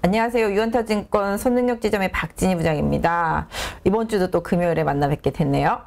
안녕하세요. 유원타증권 손능력지점의 박진희 부장입니다. 이번 주도 또 금요일에 만나 뵙게 됐네요.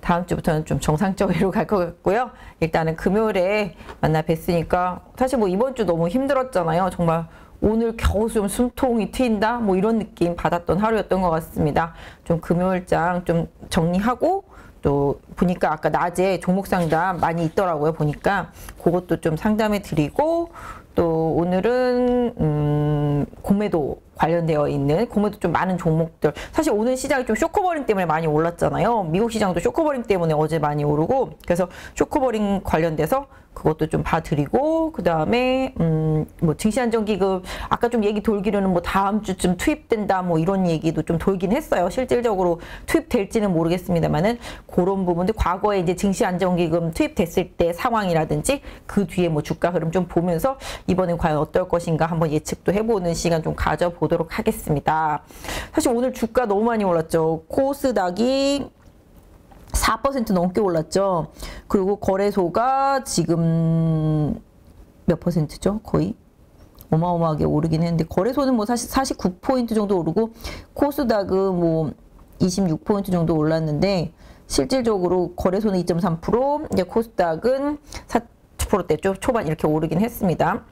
다음 주부터는 좀 정상적으로 갈 것 같고요. 일단은 금요일에 만나 뵀으니까 사실 뭐 이번 주 너무 힘들었잖아요. 정말 오늘 겨우 좀 숨통이 트인다 뭐 이런 느낌 받았던 하루였던 것 같습니다. 좀 금요일장 좀 정리하고 또 보니까 아까 낮에 종목 상담 많이 있더라고요. 보니까 그것도 좀 상담해 드리고 또 오늘은 공매도 관련되어 있는 공매도 좀 많은 종목들, 사실 오늘 시장이 좀 쇼커버링 때문에 많이 올랐잖아요. 미국 시장도 쇼커버링 때문에 어제 많이 오르고, 그래서 쇼커버링 관련돼서 그것도 좀 봐드리고, 그 다음에 뭐 증시안정기금 아까 좀 얘기 돌기로는 뭐 다음 주쯤 투입된다 뭐 이런 얘기도 좀 돌긴 했어요. 실질적으로 투입될지는 모르겠습니다만은 그런 부분들, 과거에 이제 증시안정기금 투입됐을 때 상황이라든지 그 뒤에 뭐 주가 흐름 좀 보면서 이번엔 과연 어떨 것인가 한번 예측도 해보는 시간 좀 가져보도록 하겠습니다. 사실 오늘 주가 너무 많이 올랐죠. 코스닥이 4% 넘게 올랐죠. 그리고 거래소가 지금 몇 퍼센트죠? 거의 어마어마하게 오르긴 했는데, 거래소는 뭐 사실 49포인트 정도 오르고 코스닥은 뭐 26포인트 정도 올랐는데, 실질적으로 거래소는 2.3%, 이제 코스닥은 4%대 초반 이렇게 오르긴 했습니다.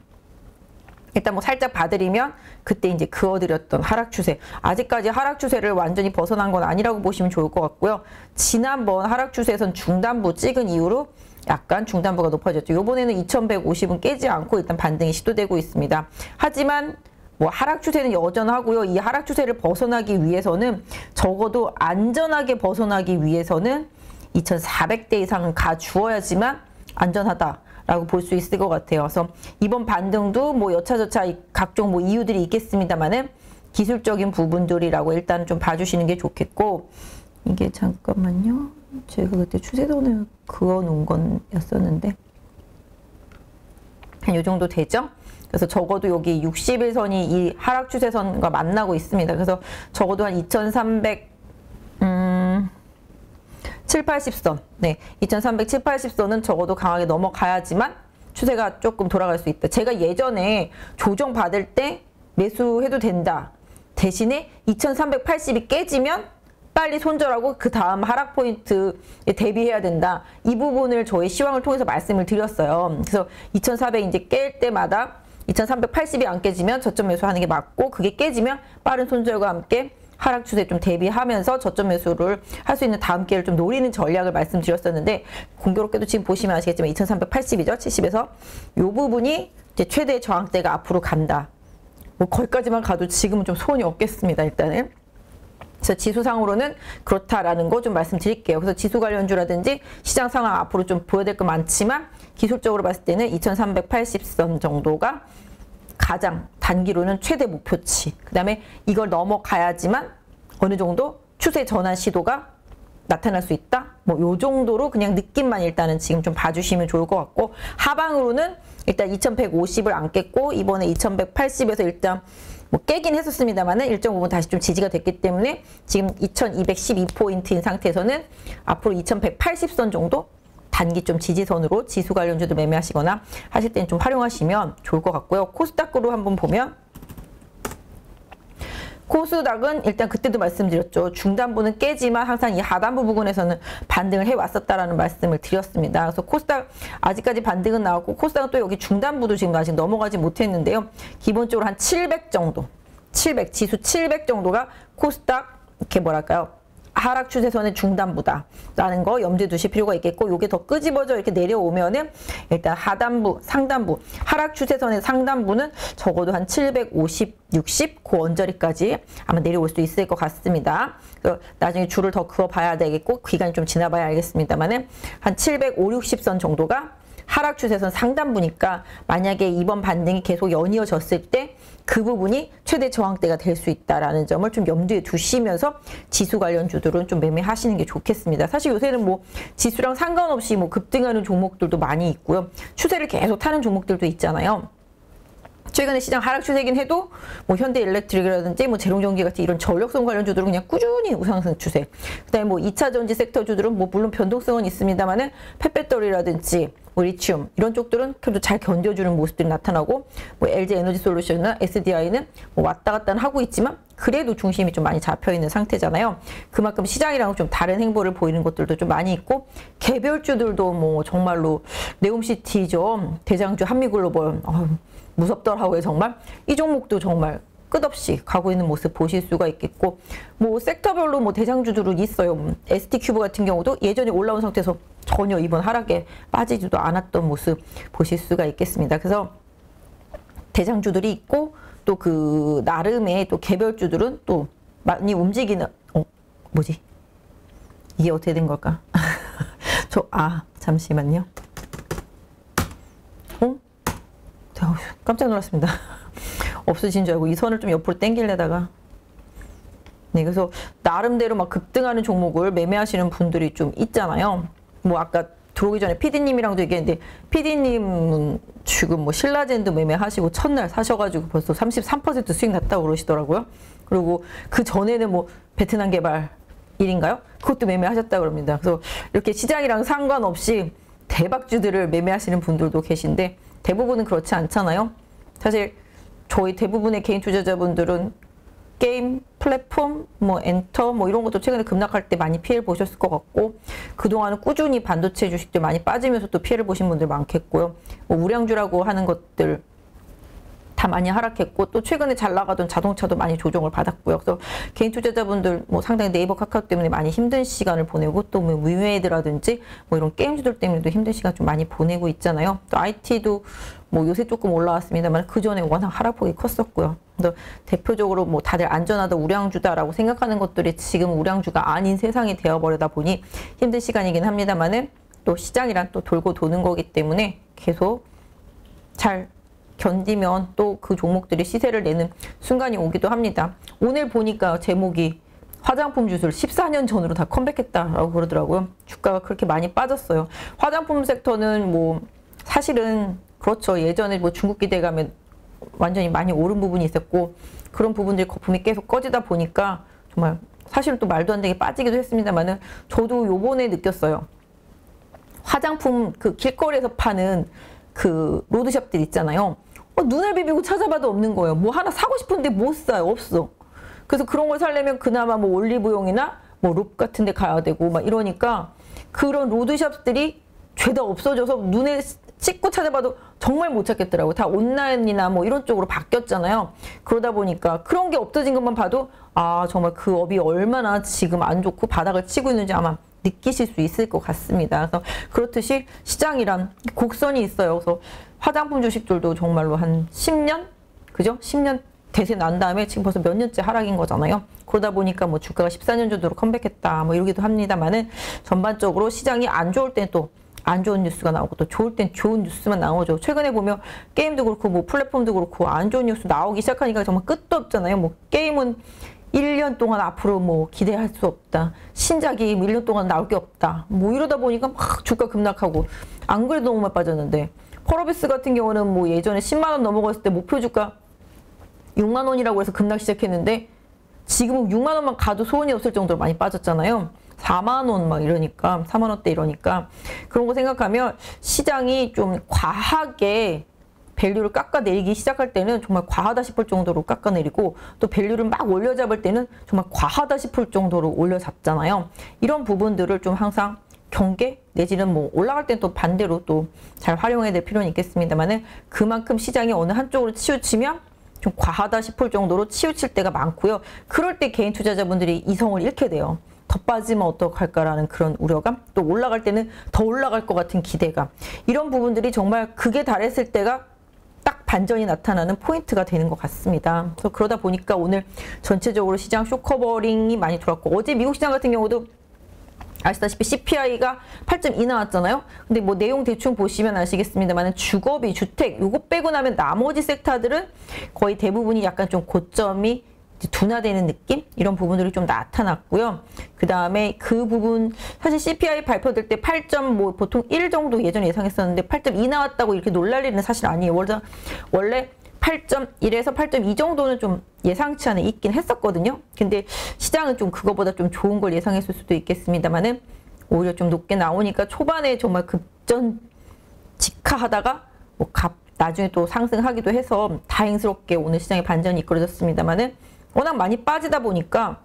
일단 뭐 살짝 봐드리면 그때 이제 그어드렸던 하락 추세, 아직까지 하락 추세를 완전히 벗어난 건 아니라고 보시면 좋을 것 같고요. 지난번 하락 추세에선 중단부 찍은 이후로 약간 중단부가 높아졌죠. 요번에는 2150은 깨지 않고 일단 반등이 시도되고 있습니다. 하지만 뭐 하락 추세는 여전하고요. 이 하락 추세를 벗어나기 위해서는, 적어도 안전하게 벗어나기 위해서는 2400대 이상은 가주어야지만 안전하다 라고 볼 수 있을 것 같아요. 그래서 이번 반등도 뭐 여차저차 각종 뭐 이유들이 있겠습니다만은 기술적인 부분들이라고 일단 좀 봐주시는 게 좋겠고, 이게 잠깐만요. 제가 그때 추세선을 그어 놓은 거였었는데 한 요 정도 되죠? 그래서 적어도 여기 60일선이 이 하락 추세선과 만나고 있습니다. 그래서 적어도 한 2300, 7, 80선. 네. 2300, 7, 80선은 적어도 강하게 넘어가야지만 추세가 조금 돌아갈 수 있다. 제가 예전에 조정 받을 때 매수해도 된다. 대신에 2380이 깨지면 빨리 손절하고 그 다음 하락 포인트에 대비해야 된다. 이 부분을 저희 시황을 통해서 말씀을 드렸어요. 그래서 2400 이제 깰 때마다 2380이 안 깨지면 저점 매수하는 게 맞고, 그게 깨지면 빠른 손절과 함께 하락 추세 좀 대비하면서 저점 매수를 할 수 있는 다음 기회를 좀 노리는 전략을 말씀드렸었는데, 공교롭게도 지금 보시면 아시겠지만 2380이죠. 70에서 이 부분이 이제 최대 저항대가 앞으로 간다. 뭐 거기까지만 가도 지금은 좀 소원이 없겠습니다. 일단은. 그래서 지수상으로는 그렇다라는 거 좀 말씀드릴게요. 그래서 지수 관련주라든지 시장 상황 앞으로 좀 보여야 될 거 많지만, 기술적으로 봤을 때는 2380선 정도가 가장 단기로는 최대 목표치. 그 다음에 이걸 넘어가야지만 어느 정도 추세 전환 시도가 나타날 수 있다. 뭐 요 정도로 그냥 느낌만 일단은 지금 좀 봐주시면 좋을 것 같고, 하방으로는 일단 2150을 안 깼고 이번에 2180에서 일단 뭐 깨긴 했었습니다만은 일정 부분 다시 좀 지지가 됐기 때문에 지금 2212포인트인 상태에서는 앞으로 2180선 정도 단기 좀 지지선으로 지수 관련주도 매매하시거나 하실 때는 좀 활용하시면 좋을 것 같고요. 코스닥으로 한번 보면, 코스닥은 일단 그때도 말씀드렸죠. 중단부는 깨지만 항상 이 하단부 부분에서는 반등을 해왔었다라는 말씀을 드렸습니다. 그래서 코스닥 아직까지 반등은 나왔고, 코스닥은 또 여기 중단부도 지금 아직 넘어가지 못했는데요. 기본적으로 한 700 정도, 700, 지수 700 정도가 코스닥 이렇게 뭐랄까요, 하락 추세선의 중단부다라는 거 염두에 두실 필요가 있겠고, 요게 더 끄집어져 이렇게 내려오면은 일단 하단부, 상단부, 하락 추세선의 상단부는 적어도 한 750, 60 그 언저리까지 아마 내려올 수 있을 것 같습니다. 그래서 나중에 줄을 더 그어 봐야 되겠고 기간이 좀 지나봐야 알겠습니다만은 한 750, 60선 정도가 하락 추세선 상단부니까, 만약에 이번 반등이 계속 연이어졌을 때 그 부분이 최대 저항대가 될 수 있다라는 점을 좀 염두에 두시면서 지수 관련주들은 좀 매매하시는 게 좋겠습니다. 사실 요새는 뭐 지수랑 상관없이 뭐 급등하는 종목들도 많이 있고요. 추세를 계속 타는 종목들도 있잖아요. 최근에 시장 하락 추세이긴 해도 뭐 현대일렉트릭이라든지 뭐 재롱전기 같은 이런 전력성 관련주들은 그냥 꾸준히 우상승 추세. 그다음에 뭐 2차 전지 섹터주들은 뭐 물론 변동성은 있습니다만은 펫배터리라든지 뭐 리튬 이런 쪽들은 그래도 잘 견뎌주는 모습들이 나타나고 뭐 LG 에너지 솔루션이나 SDI는 뭐 왔다 갔다 하고 있지만 그래도 중심이 좀 많이 잡혀 있는 상태잖아요. 그만큼 시장이랑 좀 다른 행보를 보이는 것들도 좀 많이 있고 개별주들도 뭐 정말로 네옴시티죠. 대장주 한미글로벌 무섭더라고요 정말. 이 종목도 정말 끝없이 가고 있는 모습 보실 수가 있겠고 뭐 섹터별로 뭐 대장주들은 있어요. ST큐브 같은 경우도 예전에 올라온 상태에서 전혀 이번 하락에 빠지지도 않았던 모습 보실 수가 있겠습니다. 그래서 대장주들이 있고 또 그 나름의 또 개별주들은 또 많이 움직이는 뭐지? 이게 어떻게 된 걸까? 잠시만요. 깜짝 놀랐습니다. 없어진 줄 알고 이 선을 좀 옆으로 당기려다가 네, 그래서 나름대로 막 급등하는 종목을 매매하시는 분들이 좀 있잖아요. 뭐 아까 들어오기 전에 PD님이랑도 얘기했는데 PD님은 지금 뭐 신라젠도 매매하시고 첫날 사셔가지고 벌써 33% 수익 났다고 그러시더라고요. 그리고 그 전에는 뭐 베트남 개발 1인가요? 그것도 매매하셨다고 그럽니다. 그래서 이렇게 시장이랑 상관없이 대박주들을 매매하시는 분들도 계신데 대부분은 그렇지 않잖아요. 사실 저희 대부분의 개인 투자자분들은 게임, 플랫폼, 뭐 엔터 뭐 이런 것도 최근에 급락할 때 많이 피해를 보셨을 것 같고 그동안은 꾸준히 반도체 주식들 많이 빠지면서 또 피해를 보신 분들 많겠고요. 뭐 우량주라고 하는 것들 다 많이 하락했고 또 최근에 잘 나가던 자동차도 많이 조정을 받았고요. 그래서 개인 투자자분들 뭐 상당히 네이버 카카오 때문에 많이 힘든 시간을 보내고 또 뭐 위메이드라든지 뭐 이런 게임주들 때문에도 힘든 시간 좀 많이 보내고 있잖아요. 또 IT도 뭐 요새 조금 올라왔습니다만 그 전에 워낙 하락폭이 컸었고요. 그래서 대표적으로 뭐 다들 안전하다 우량주다라고 생각하는 것들이 지금 우량주가 아닌 세상이 되어버리다 보니 힘든 시간이긴 합니다만은 또 시장이란 또 돌고 도는 거기 때문에 계속 잘 견디면 또 그 종목들이 시세를 내는 순간이 오기도 합니다. 오늘 보니까 제목이 화장품 주술 14년 전으로 다 컴백했다라고 그러더라고요. 주가가 그렇게 많이 빠졌어요. 화장품 섹터는 뭐 사실은 그렇죠. 예전에 뭐 중국 기대감에 완전히 많이 오른 부분이 있었고 그런 부분들이 거품이 계속 꺼지다 보니까 정말 사실은 또 말도 안 되게 빠지기도 했습니다만은 저도 요번에 느꼈어요. 화장품 그 길거리에서 파는 그 로드샵들 있잖아요. 눈을 비비고 찾아봐도 없는 거예요. 뭐 하나 사고 싶은데 못 사요. 없어. 그래서 그런 걸 사려면 그나마 뭐 올리브영이나 뭐 롭 같은 데 가야 되고 막 이러니까 그런 로드샵들이 죄다 없어져서 눈에 찍고 찾아봐도 정말 못 찾겠더라고요. 다 온라인이나 뭐 이런 쪽으로 바뀌었잖아요. 그러다 보니까 그런 게 없어진 것만 봐도 아 정말 그 업이 얼마나 지금 안 좋고 바닥을 치고 있는지 아마 느끼실 수 있을 것 같습니다. 그래서 그렇듯이 시장이란 곡선이 있어요. 그래서 화장품 주식들도 정말로 한 10년? 그죠? 10년 대세 난 다음에 지금 벌써 몇 년째 하락인 거잖아요. 그러다 보니까 뭐 주가가 14년 전으로 컴백했다 뭐 이러기도 합니다만은 전반적으로 시장이 안 좋을 땐 또 안 좋은 뉴스가 나오고 또 좋을 땐 좋은 뉴스만 나오죠. 최근에 보면 게임도 그렇고 뭐 플랫폼도 그렇고 안 좋은 뉴스 나오기 시작하니까 정말 끝도 없잖아요. 뭐 게임은 1년 동안 앞으로 뭐 기대할 수 없다. 신작이 1년 동안 나올 게 없다. 뭐 이러다 보니까 막 주가 급락하고 안 그래도 너무 많이 빠졌는데 펄어비스 같은 경우는 뭐 예전에 10만 원 넘어갔을 때 목표 주가 6만 원이라고 해서 급락 시작했는데 지금은 6만 원만 가도 소원이 없을 정도로 많이 빠졌잖아요. 4만 원 막 이러니까 4만 원대 이러니까 그런 거 생각하면 시장이 좀 과하게 밸류를 깎아내리기 시작할 때는 정말 과하다 싶을 정도로 깎아내리고 또 밸류를 막 올려잡을 때는 정말 과하다 싶을 정도로 올려잡잖아요. 이런 부분들을 좀 항상 경계 내지는 뭐 올라갈 땐 또 반대로 또 잘 활용해야 될 필요는 있겠습니다만은 그만큼 시장이 어느 한쪽으로 치우치면 좀 과하다 싶을 정도로 치우칠 때가 많고요. 그럴 때 개인 투자자분들이 이성을 잃게 돼요. 더 빠지면 어떡할까라는 그런 우려감, 또 올라갈 때는 더 올라갈 것 같은 기대감, 이런 부분들이 정말 극에 달했을 때가 딱 반전이 나타나는 포인트가 되는 것 같습니다. 그래서 그러다 보니까 오늘 전체적으로 시장 쇼커버링이 많이 들어왔고 어제 미국 시장 같은 경우도 아시다시피 CPI가 8.2 나왔잖아요. 근데 뭐 내용 대충 보시면 아시겠습니다만 주거비, 주택 요거 빼고 나면 나머지 섹터들은 거의 대부분이 약간 좀 고점이 둔화되는 느낌? 이런 부분들이 좀 나타났고요. 그 다음에 그 부분 사실 CPI 발표될 때 8점 뭐 보통 1 정도 예전에 예상했었는데 8.2 나왔다고 이렇게 놀랄 일은 사실 아니에요. 원래 8.1에서 8.2 정도는 좀 예상치 않은 있긴 했었거든요. 근데 시장은 좀 그거보다 좀 좋은 걸 예상했을 수도 있겠습니다만은 오히려 좀 높게 나오니까 초반에 정말 급전 직하하다가 뭐 나중에 또 상승하기도 해서 다행스럽게 오늘 시장에 반전이 이끌어졌습니다만은 워낙 많이 빠지다 보니까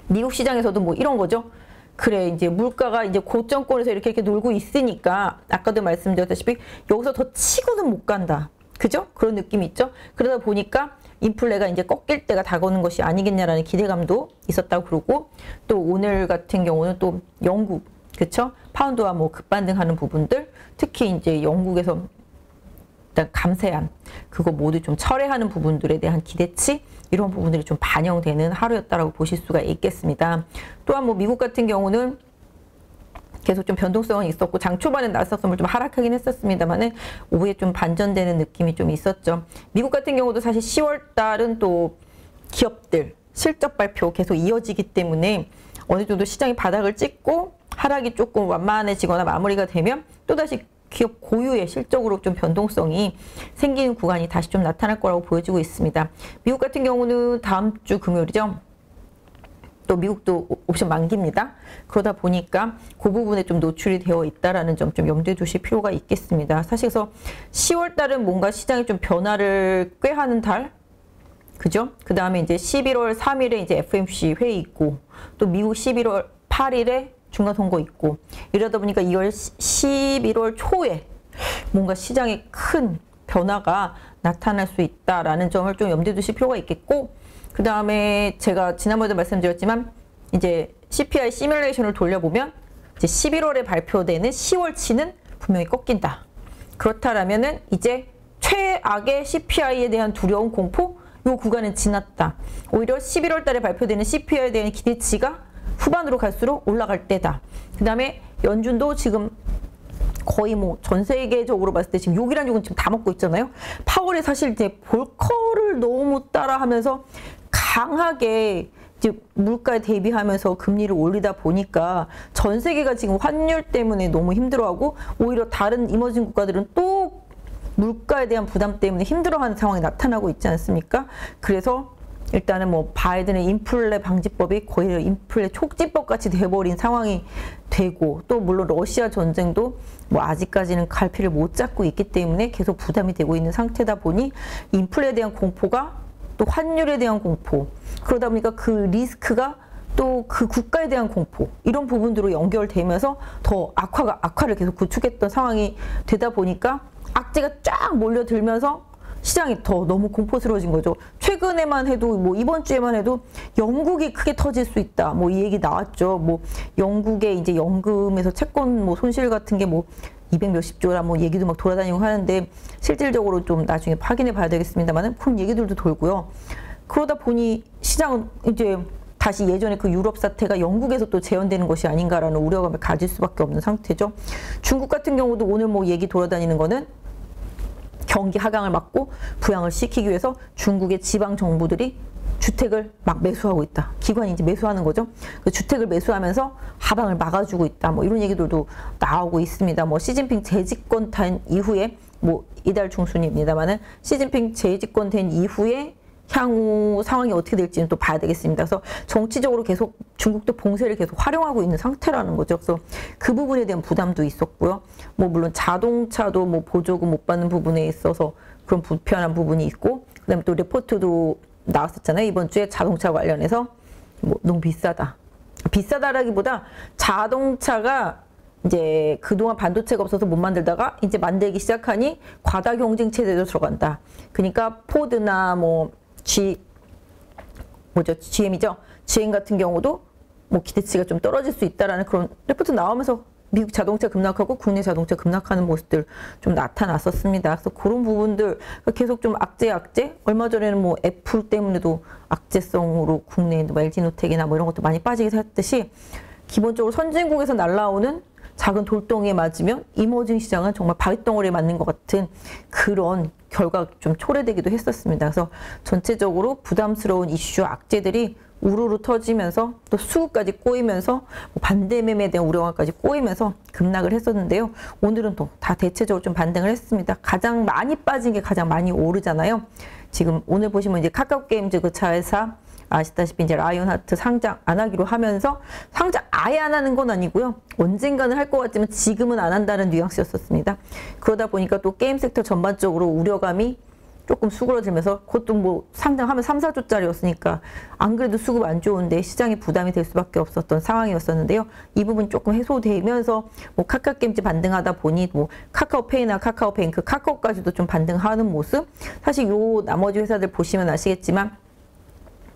미국 시장에서도 뭐 이런 거죠. 그래 이제 물가가 이제 고점권에서 이렇게 놀고 있으니까 아까도 말씀드렸다시피 여기서 더 치고는 못 간다. 그죠? 그런 느낌이 있죠. 그러다 보니까 인플레가 이제 꺾일 때가 다가오는 것이 아니겠냐라는 기대감도 있었다고 그러고 또 오늘 같은 경우는 또 영국 그쵸? 파운드와 뭐 급반등하는 부분들 특히 이제 영국에서 일단 감세한 그거 모두 좀 철회하는 부분들에 대한 기대치 이런 부분들이 좀 반영되는 하루였다라고 보실 수가 있겠습니다. 또한 뭐 미국 같은 경우는 계속 좀 변동성은 있었고 장 초반에 나스닥 좀 하락하긴 했었습니다만은 오후에 좀 반전되는 느낌이 좀 있었죠. 미국 같은 경우도 사실 10월 달은 또 기업들 실적 발표 계속 이어지기 때문에 어느 정도 시장이 바닥을 찍고 하락이 조금 완만해지거나 마무리가 되면 또다시 기업 고유의 실적으로 좀 변동성이 생기는 구간이 다시 좀 나타날 거라고 보여지고 있습니다. 미국 같은 경우는 다음 주 금요일이죠. 또 미국도 옵션 만기입니다. 그러다 보니까 그 부분에 좀 노출이 되어 있다라는 점 좀 염두에 두실 필요가 있겠습니다. 사실 그래서 10월 달은 뭔가 시장이 좀 변화를 꾀하는 달, 그죠? 그 다음에 이제 11월 3일에 이제 FOMC 회의 있고 또 미국 11월 8일에 중간 선거 있고 이러다 보니까 11월 초에 뭔가 시장에 큰 변화가 나타날 수 있다라는 점을 좀 염두에 두실 필요가 있겠고 그 다음에 제가 지난번에도 말씀드렸지만 이제 CPI 시뮬레이션을 돌려보면 이제 11월에 발표되는 10월치는 분명히 꺾인다. 그렇다라면은 이제 최악의 CPI에 대한 두려움 공포 이 구간은 지났다. 오히려 11월 달에 발표되는 CPI에 대한 기대치가 후반으로 갈수록 올라갈 때다. 그 다음에 연준도 지금 거의 뭐 전 세계적으로 봤을 때 지금 욕이란 욕은 지금 다 먹고 있잖아요. 파월이 사실 이제 볼커를 너무 따라하면서 강하게 이제 물가에 대비하면서 금리를 올리다 보니까 전 세계가 지금 환율 때문에 너무 힘들어하고 오히려 다른 이머징 국가들은 또 물가에 대한 부담 때문에 힘들어하는 상황이 나타나고 있지 않습니까? 그래서 일단은 뭐 바이든의 인플레 방지법이 거의 인플레 촉진법 같이 돼버린 상황이 되고 또 물론 러시아 전쟁도 뭐 아직까지는 갈피를 못 잡고 있기 때문에 계속 부담이 되고 있는 상태다 보니 인플레에 대한 공포가 또 환율에 대한 공포 그러다 보니까 그 리스크가 또 그 국가에 대한 공포 이런 부분들로 연결되면서 더 악화를 계속 구축했던 상황이 되다 보니까 악재가 쫙 몰려들면서 시장이 더 너무 공포스러워진 거죠. 최근에만 해도 뭐 이번 주에만 해도 영국이 크게 터질 수 있다. 뭐 이 얘기 나왔죠. 뭐 영국의 이제 연금에서 채권 뭐 손실 같은 게 뭐 200 몇십 조라 뭐 얘기도 막 돌아다니고 하는데 실질적으로 좀 나중에 확인해 봐야 되겠습니다만은 그런 얘기들도 돌고요. 그러다 보니 시장은 이제 다시 예전에 그 유럽 사태가 영국에서 또 재현되는 것이 아닌가라는 우려감을 가질 수밖에 없는 상태죠. 중국 같은 경우도 오늘 뭐 얘기 돌아다니는 거는 경기 하강을 막고 부양을 시키기 위해서 중국의 지방 정부들이 주택을 막 매수하고 있다. 기관이 이제 매수하는 거죠. 그 주택을 매수하면서 하방을 막아주고 있다. 뭐 이런 얘기들도 나오고 있습니다. 뭐 시진핑 재집권 된 이후에 뭐 이달 중순입니다만은 시진핑 재집권 된 이후에 향후 상황이 어떻게 될지는 또 봐야 되겠습니다. 그래서 정치적으로 계속 중국도 봉쇄를 계속 활용하고 있는 상태라는 거죠. 그래서 그 부분에 대한 부담도 있었고요. 뭐 물론 자동차도 뭐 보조금 못 받는 부분에 있어서 그런 불편한 부분이 있고 그다음에 또 리포트도 나왔었잖아요. 이번 주에 자동차 관련해서 뭐 너무 비싸다. 비싸다라기보다 자동차가 이제 그동안 반도체가 없어서 못 만들다가 이제 만들기 시작하니 과다 경쟁 체제로 들어간다. 그러니까 포드나 뭐 GM이죠. GM 같은 경우도 뭐 기대치가 좀 떨어질 수 있다라는 그런 리포트 나오면서 미국 자동차 급락하고 국내 자동차 급락하는 모습들 좀 나타났었습니다. 그래서 그런 부분들 계속 좀 악재 얼마 전에는 뭐 애플 때문에도 악재성으로 국내에 뭐 LG노텍이나 뭐 이런 것도 많이 빠지게 했듯이 기본적으로 선진국에서 날라오는 작은 돌덩이에 맞으면 이머징 시장은 정말 바위덩어리에 맞는 것 같은 그런 결과가 좀 초래되기도 했었습니다. 그래서 전체적으로 부담스러운 이슈 악재들이 우르르 터지면서 또 수급까지 꼬이면서 반대 매매에 대한 우려감까지 꼬이면서 급락을 했었는데요. 오늘은 또 다 대체적으로 좀 반등을 했습니다. 가장 많이 빠진 게 가장 많이 오르잖아요. 지금 오늘 보시면 이제 카카오게임즈 그 자회사 아시다시피 이제 라이온하트 상장 안 하기로 하면서 상장 아예 안 하는 건 아니고요. 언젠가는 할 것 같지만 지금은 안 한다는 뉘앙스였었습니다. 그러다 보니까 또 게임 섹터 전반적으로 우려감이 조금 수그러들면서 그것도 뭐 상장하면 3, 4조짜리였으니까 안 그래도 수급 안 좋은데 시장에 부담이 될 수밖에 없었던 상황이었었는데요. 이 부분 조금 해소되면서 뭐 카카오게임즈 반등하다 보니 뭐 카카오페이나 카카오뱅크, 카카오까지도 좀 반등하는 모습. 사실 요 나머지 회사들 보시면 아시겠지만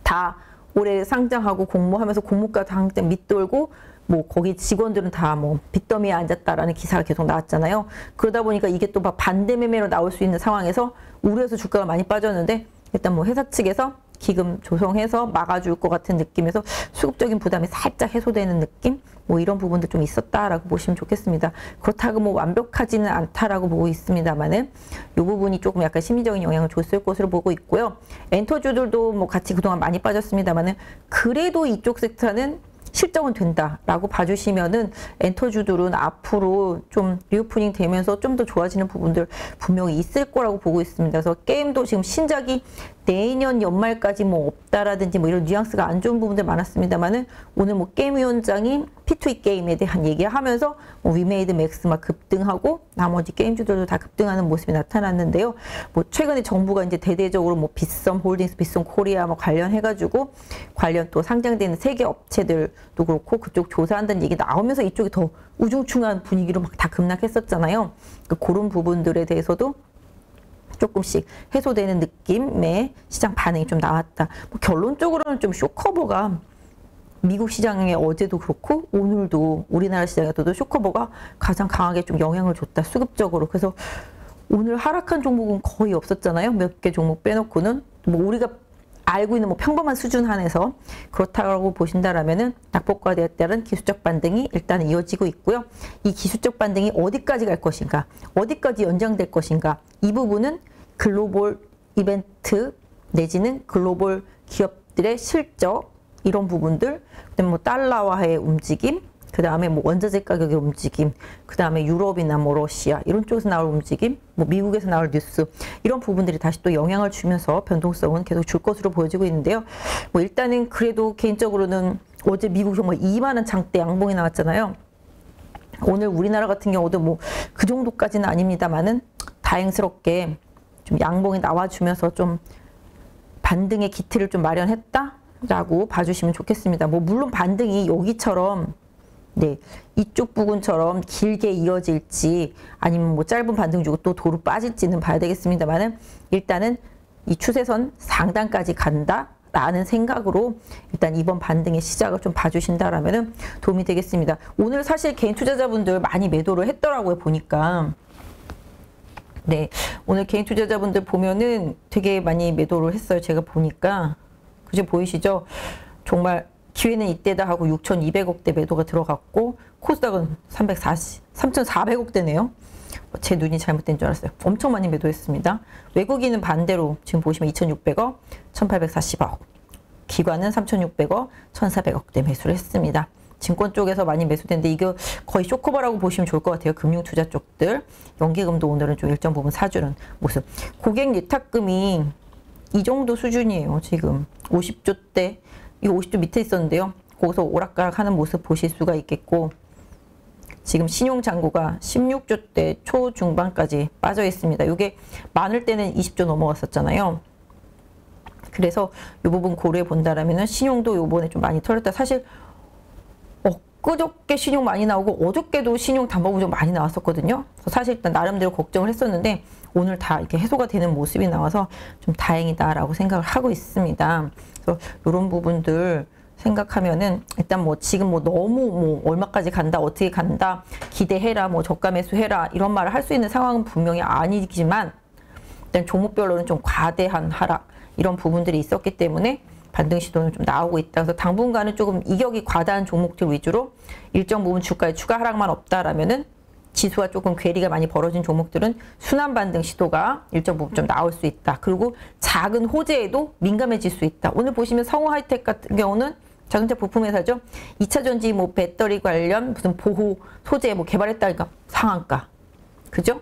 다 올해 상장하고 공모하면서 공모가 당장 밑돌고 뭐 거기 직원들은 다 뭐 빚더미에 앉았다라는 기사가 계속 나왔잖아요. 그러다 보니까 이게 또 막 반대 매매로 나올 수 있는 상황에서 우려해서 주가가 많이 빠졌는데 일단 뭐 회사 측에서 기금 조성해서 막아줄 것 같은 느낌에서 수급적인 부담이 살짝 해소되는 느낌? 뭐 이런 부분도 좀 있었다라고 보시면 좋겠습니다. 그렇다고 뭐 완벽하지는 않다라고 보고 있습니다만은 이 부분이 조금 약간 심리적인 영향을 줬을 것으로 보고 있고요. 엔터주들도 뭐 같이 그동안 많이 빠졌습니다만은 그래도 이쪽 섹터는 실적은 된다라고 봐주시면은 엔터주들은 앞으로 좀 리오프닝 되면서 좀 더 좋아지는 부분들 분명히 있을 거라고 보고 있습니다. 그래서 게임도 지금 신작이 내년 연말까지 뭐 없다라든지 뭐 이런 뉘앙스가 안 좋은 부분들 많았습니다만은 오늘 뭐 게임위원장이 P2E 게임에 대한 얘기하면서 뭐 위메이드 맥스 막 급등하고 나머지 게임주들도 다 급등하는 모습이 나타났는데요. 뭐 최근에 정부가 이제 대대적으로 뭐 빗썸 홀딩스, 빗썸 코리아 뭐 관련해가지고 관련 또 상장되는 세계 업체들도 그렇고 그쪽 조사한다는 얘기 나오면서 이쪽이 더 우중충한 분위기로 막 다 급락했었잖아요. 그런 부분들에 대해서도 조금씩 해소되는 느낌의 시장 반응이 좀 나왔다. 뭐 결론적으로는 좀 쇼커버가 미국 시장에 어제도 그렇고 오늘도 우리나라 시장에서도 쇼커버가 가장 강하게 좀 영향을 줬다. 수급적으로. 그래서 오늘 하락한 종목은 거의 없었잖아요. 몇 개 종목 빼놓고는. 뭐 우리가 알고 있는 뭐 평범한 수준 한에서 그렇다고 보신다라면은 낙폭과대에 따른 기술적 반등이 일단 이어지고 있고요. 이 기술적 반등이 어디까지 갈 것인가, 어디까지 연장될 것인가, 이 부분은 글로벌 이벤트 내지는 글로벌 기업들의 실적 이런 부분들, 그다음에 뭐 달러화의 움직임, 그 다음에 뭐 원자재 가격의 움직임, 그 다음에 유럽이나 뭐 러시아 이런 쪽에서 나올 움직임, 뭐 미국에서 나올 뉴스 이런 부분들이 다시 또 영향을 주면서 변동성은 계속 줄 것으로 보여지고 있는데요. 뭐 일단은 그래도 개인적으로는 어제 미국 정말 이만한 장대 양봉이 나왔잖아요. 오늘 우리나라 같은 경우도 뭐 그 정도까지는 아닙니다만은 다행스럽게 좀 양봉이 나와주면서 좀 반등의 기틀을 좀 마련했다라고 봐주시면 좋겠습니다. 뭐 물론 반등이 여기처럼 네, 이쪽 부분처럼 길게 이어질지 아니면 뭐 짧은 반등 주고 또 도로 빠질지는 봐야 되겠습니다만은 일단은 이 추세선 상단까지 간다라는 생각으로 일단 이번 반등의 시작을 좀 봐주신다라면은 도움이 되겠습니다. 오늘 사실 개인 투자자분들 많이 매도를 했더라고요, 보니까. 네, 오늘 개인 투자자분들 보면은 되게 많이 매도를 했어요. 제가 보니까. 그죠? 보이시죠? 정말 기회는 이때다 하고 6,200억대 매도가 들어갔고 코스닥은 3,400억대네요. 제 눈이 잘못된 줄 알았어요. 엄청 많이 매도했습니다. 외국인은 반대로 지금 보시면 2,600억, 1,840억. 기관은 3,600억, 1,400억대 매수를 했습니다. 증권 쪽에서 많이 매수된데 이거 거의 쇼커버라고 보시면 좋을 것 같아요. 금융투자 쪽들. 연기금도 오늘은 좀 일정 부분 사주는 모습. 고객 예탁금이 이 정도 수준이에요. 지금 50조대. 이 50조 밑에 있었는데요. 거기서 오락가락 하는 모습 보실 수가 있겠고 지금 신용잔고가 16조대 초중반까지 빠져 있습니다. 이게 많을 때는 20조 넘어갔었잖아요. 그래서 이 부분 고려해 본다라면 신용도 요번에 좀 많이 털렸다. 사실 엊그저께 신용 많이 나오고 어저께도 신용 담보 부족 많이 나왔었거든요. 그래서 사실 일단 나름대로 걱정을 했었는데 오늘 다 이렇게 해소가 되는 모습이 나와서 좀 다행이다라고 생각을 하고 있습니다. 그래서 이런 부분들 생각하면은 일단 뭐 지금 뭐 너무 뭐 얼마까지 간다, 어떻게 간다, 기대해라, 뭐 저가 매수해라 이런 말을 할 수 있는 상황은 분명히 아니지만 일단 종목별로는 좀 과대한 하락 이런 부분들이 있었기 때문에 반등 시도는 좀 나오고 있다. 그래서 당분간은 조금 이격이 과다한 종목들 위주로 일정 부분 주가의 추가 하락만 없다라면은 지수와 조금 괴리가 많이 벌어진 종목들은 순환 반등 시도가 일정 부분 좀 나올 수 있다. 그리고 작은 호재에도 민감해질 수 있다. 오늘 보시면 성우 하이텍 같은 경우는 자동차 부품 회사죠. 2차 전지 뭐 배터리 관련 무슨 보호 소재 뭐 개발했다니까 상한가. 그죠?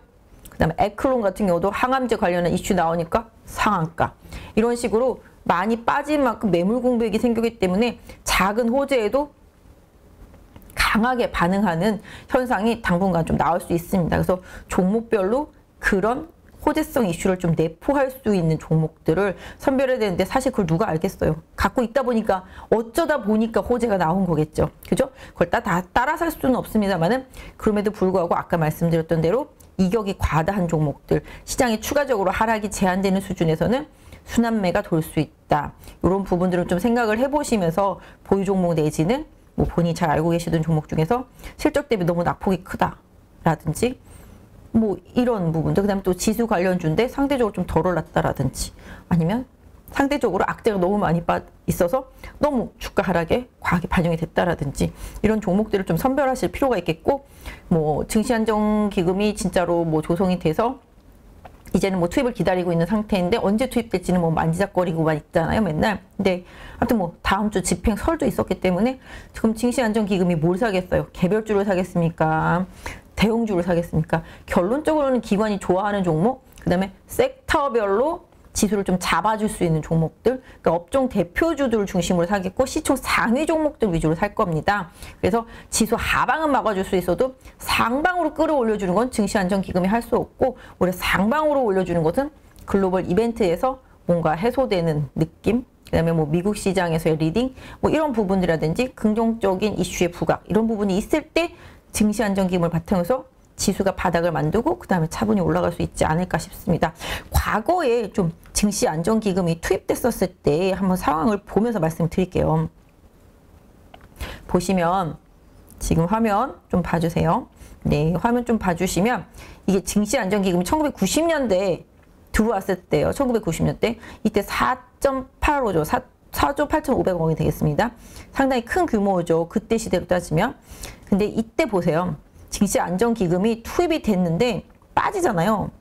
그다음에 에클론 같은 경우도 항암제 관련한 이슈 나오니까 상한가. 이런 식으로 많이 빠진 만큼 매물 공백이 생기기 때문에 작은 호재에도 강하게 반응하는 현상이 당분간 좀 나올 수 있습니다. 그래서 종목별로 그런 호재성 이슈를 좀 내포할 수 있는 종목들을 선별해야 되는데 사실 그걸 누가 알겠어요. 갖고 있다 보니까 어쩌다 보니까 호재가 나온 거겠죠. 그죠? 그걸 다 따라 살 수는 없습니다만은 그럼에도 불구하고 아까 말씀드렸던 대로 이격이 과다한 종목들, 시장이 추가적으로 하락이 제한되는 수준에서는 순환매가 돌 수 있다. 이런 부분들을 좀 생각을 해보시면서 보유 종목 내지는 뭐 본인이 잘 알고 계시던 종목 중에서 실적 대비 너무 낙폭이 크다라든지 뭐 이런 부분들, 그 다음에 또 지수 관련주인데 상대적으로 좀 덜 올랐다라든지 아니면 상대적으로 악재가 너무 많이 있어서 너무 주가 하락에 과하게 반영이 됐다라든지 이런 종목들을 좀 선별하실 필요가 있겠고, 뭐 증시안정기금이 진짜로 뭐 조성이 돼서 이제는 뭐 투입을 기다리고 있는 상태인데 언제 투입될지는 뭐 만지작거리고만 있잖아요, 맨날. 근데 아무튼 뭐 다음 주 집행 설도 있었기 때문에 지금 증시안정기금이 뭘 사겠어요? 개별주를 사겠습니까? 대형주를 사겠습니까? 결론적으로는 기관이 좋아하는 종목, 그 다음에 섹터별로 지수를 좀 잡아줄 수 있는 종목들, 그러니까 업종 대표주들을 중심으로 사겠고 시총 상위 종목들 위주로 살 겁니다. 그래서 지수 하방은 막아줄 수 있어도 상방으로 끌어올려주는 건 증시안정기금이 할 수 없고, 오히려 상방으로 올려주는 것은 글로벌 이벤트에서 뭔가 해소되는 느낌, 그 다음에 뭐 미국 시장에서의 리딩, 뭐 이런 부분이라든지 긍정적인 이슈의 부각, 이런 부분이 있을 때 증시안정기금을 바탕으로 지수가 바닥을 만들고 그 다음에 차분히 올라갈 수 있지 않을까 싶습니다. 과거에 좀 증시안정기금이 투입됐었을 때 한번 상황을 보면서 말씀드릴게요. 보시면 지금 화면 좀 봐주세요. 네, 화면 좀 봐주시면 이게 증시안정기금이 1990년대 들어왔을 때요. 1990년대 이때 4.85조 4조 8,500억이 되겠습니다. 상당히 큰 규모죠. 그때 시대로 따지면. 근데 이때 보세요. 증시안정기금이 투입이 됐는데 빠지잖아요.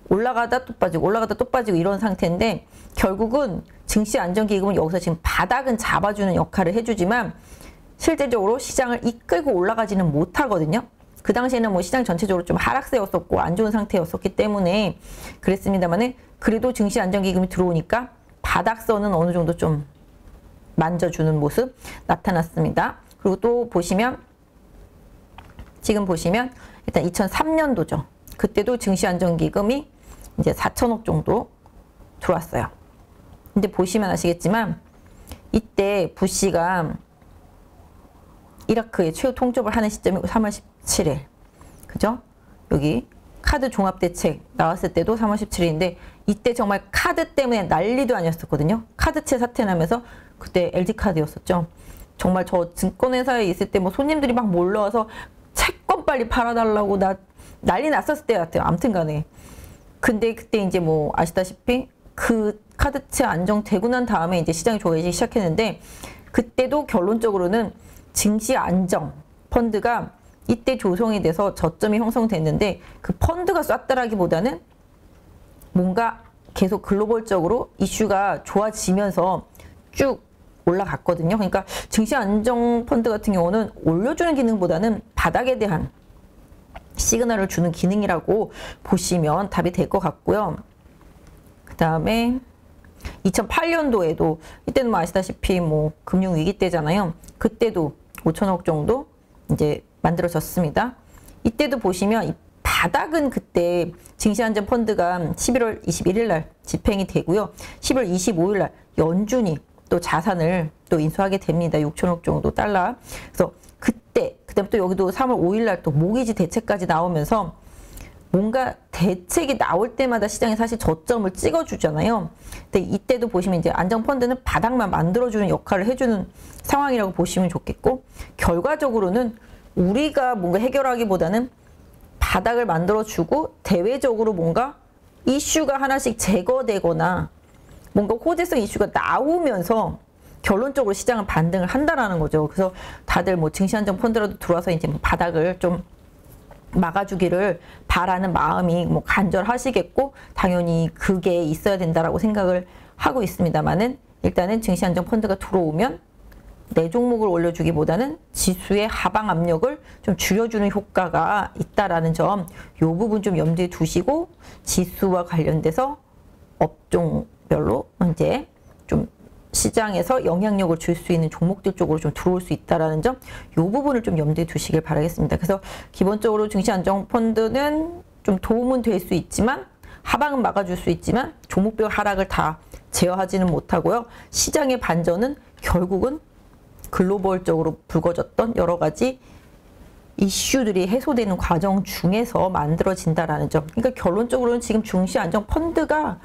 올라가다 또 빠지고 올라가다 또 빠지고 이런 상태인데, 결국은 증시안정기금은 여기서 지금 바닥은 잡아주는 역할을 해주지만 실제적으로 시장을 이끌고 올라가지는 못하거든요. 그 당시에는 뭐 시장 전체적으로 좀 하락세였었고 안 좋은 상태였었기 때문에 그랬습니다만은 그래도 증시안정기금이 들어오니까 바닥선은 어느 정도 좀 만져주는 모습 나타났습니다. 그리고 또 보시면 지금 보시면 일단 2003년도죠. 그때도 증시안정기금이 이제 4천억 정도 들어왔어요. 근데 보시면 아시겠지만 이때 부시가 이라크에 최후 통첩을 하는 시점이 3월 17일. 그죠? 여기 카드 종합대책 나왔을 때도 3월 17일인데 이때 정말 카드 때문에 난리도 아니었었거든요. 카드채 사태 나면서 그때 LG카드였었죠. 정말 저 증권회사에 있을 때 뭐 손님들이 막 몰려와서 채권 빨리 팔아달라고 난리 났었을 때 같아요. 아무튼 간에. 근데 그때 이제 뭐 아시다시피 그 카드채 안정되고 난 다음에 이제 시장이 좋아지기 시작했는데, 그때도 결론적으로는 증시 안정 펀드가 이때 조성이 돼서 저점이 형성됐는데, 그 펀드가 쐈다라기보다는 뭔가 계속 글로벌적으로 이슈가 좋아지면서 쭉 올라갔거든요. 그러니까 증시 안정 펀드 같은 경우는 올려주는 기능보다는 바닥에 대한 시그널을 주는 기능이라고 보시면 답이 될 것 같고요. 그 다음에 2008년도에도 이때는 뭐 아시다시피 뭐 금융위기 때잖아요. 그때도 5천억 정도 이제 만들어졌습니다. 이때도 보시면 이 바닥은 그때 증시안정 펀드가 11월 21일 날 집행이 되고요. 11월 25일 날 연준이 또 자산을 또 인수하게 됩니다. 6천억 정도 달러. 그래서 그때, 그다음에 또 여기도 3월 5일 날 또 모기지 대책까지 나오면서 뭔가 대책이 나올 때마다 시장이 사실 저점을 찍어주잖아요. 근데 이때도 보시면 이제 안정펀드는 바닥만 만들어주는 역할을 해주는 상황이라고 보시면 좋겠고, 결과적으로는 우리가 뭔가 해결하기보다는 바닥을 만들어주고 대외적으로 뭔가 이슈가 하나씩 제거되거나 뭔가 호재성 이슈가 나오면서 결론적으로 시장은 반등을 한다라는 거죠. 그래서 다들 뭐 증시 안정 펀드라도 들어와서 이제 뭐 바닥을 좀 막아주기를 바라는 마음이 뭐 간절하시겠고, 당연히 그게 있어야 된다라고 생각을 하고 있습니다만은, 일단은 증시 안정 펀드가 들어오면 내 종목을 올려주기보다는 지수의 하방 압력을 좀 줄여주는 효과가 있다라는 점, 이 부분 좀 염두에 두시고, 지수와 관련돼서 업종별로 이제 좀 시장에서 영향력을 줄 수 있는 종목들 쪽으로 좀 들어올 수 있다라는 점, 이 부분을 좀 염두에 두시길 바라겠습니다. 그래서 기본적으로 증시 안정 펀드는 좀 도움은 될 수 있지만, 하방은 막아줄 수 있지만 종목별 하락을 다 제어하지는 못하고요. 시장의 반전은 결국은 글로벌적으로 불거졌던 여러 가지 이슈들이 해소되는 과정 중에서 만들어진다라는 점. 그러니까 결론적으로는 지금 증시 안정 펀드가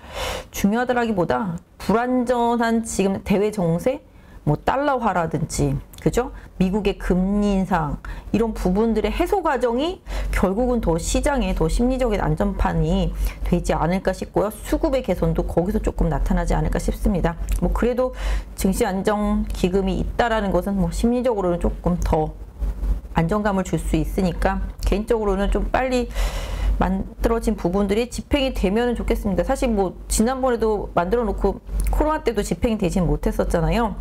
중요하다라기보다 불안전한 지금 대외 정세, 뭐 달러화라든지, 그죠? 미국의 금리 인상, 이런 부분들의 해소 과정이 결국은 더 시장에 더 심리적인 안전판이 되지 않을까 싶고요. 수급의 개선도 거기서 조금 나타나지 않을까 싶습니다. 뭐 그래도 증시 안정 기금이 있다라는 것은 뭐 심리적으로는 조금 더 안정감을 줄 수 있으니까, 개인적으로는 좀 빨리 만들어진 부분들이 집행이 되면 좋겠습니다. 사실 뭐 지난번에도 만들어 놓고 코로나 때도 집행이 되진 못했었잖아요.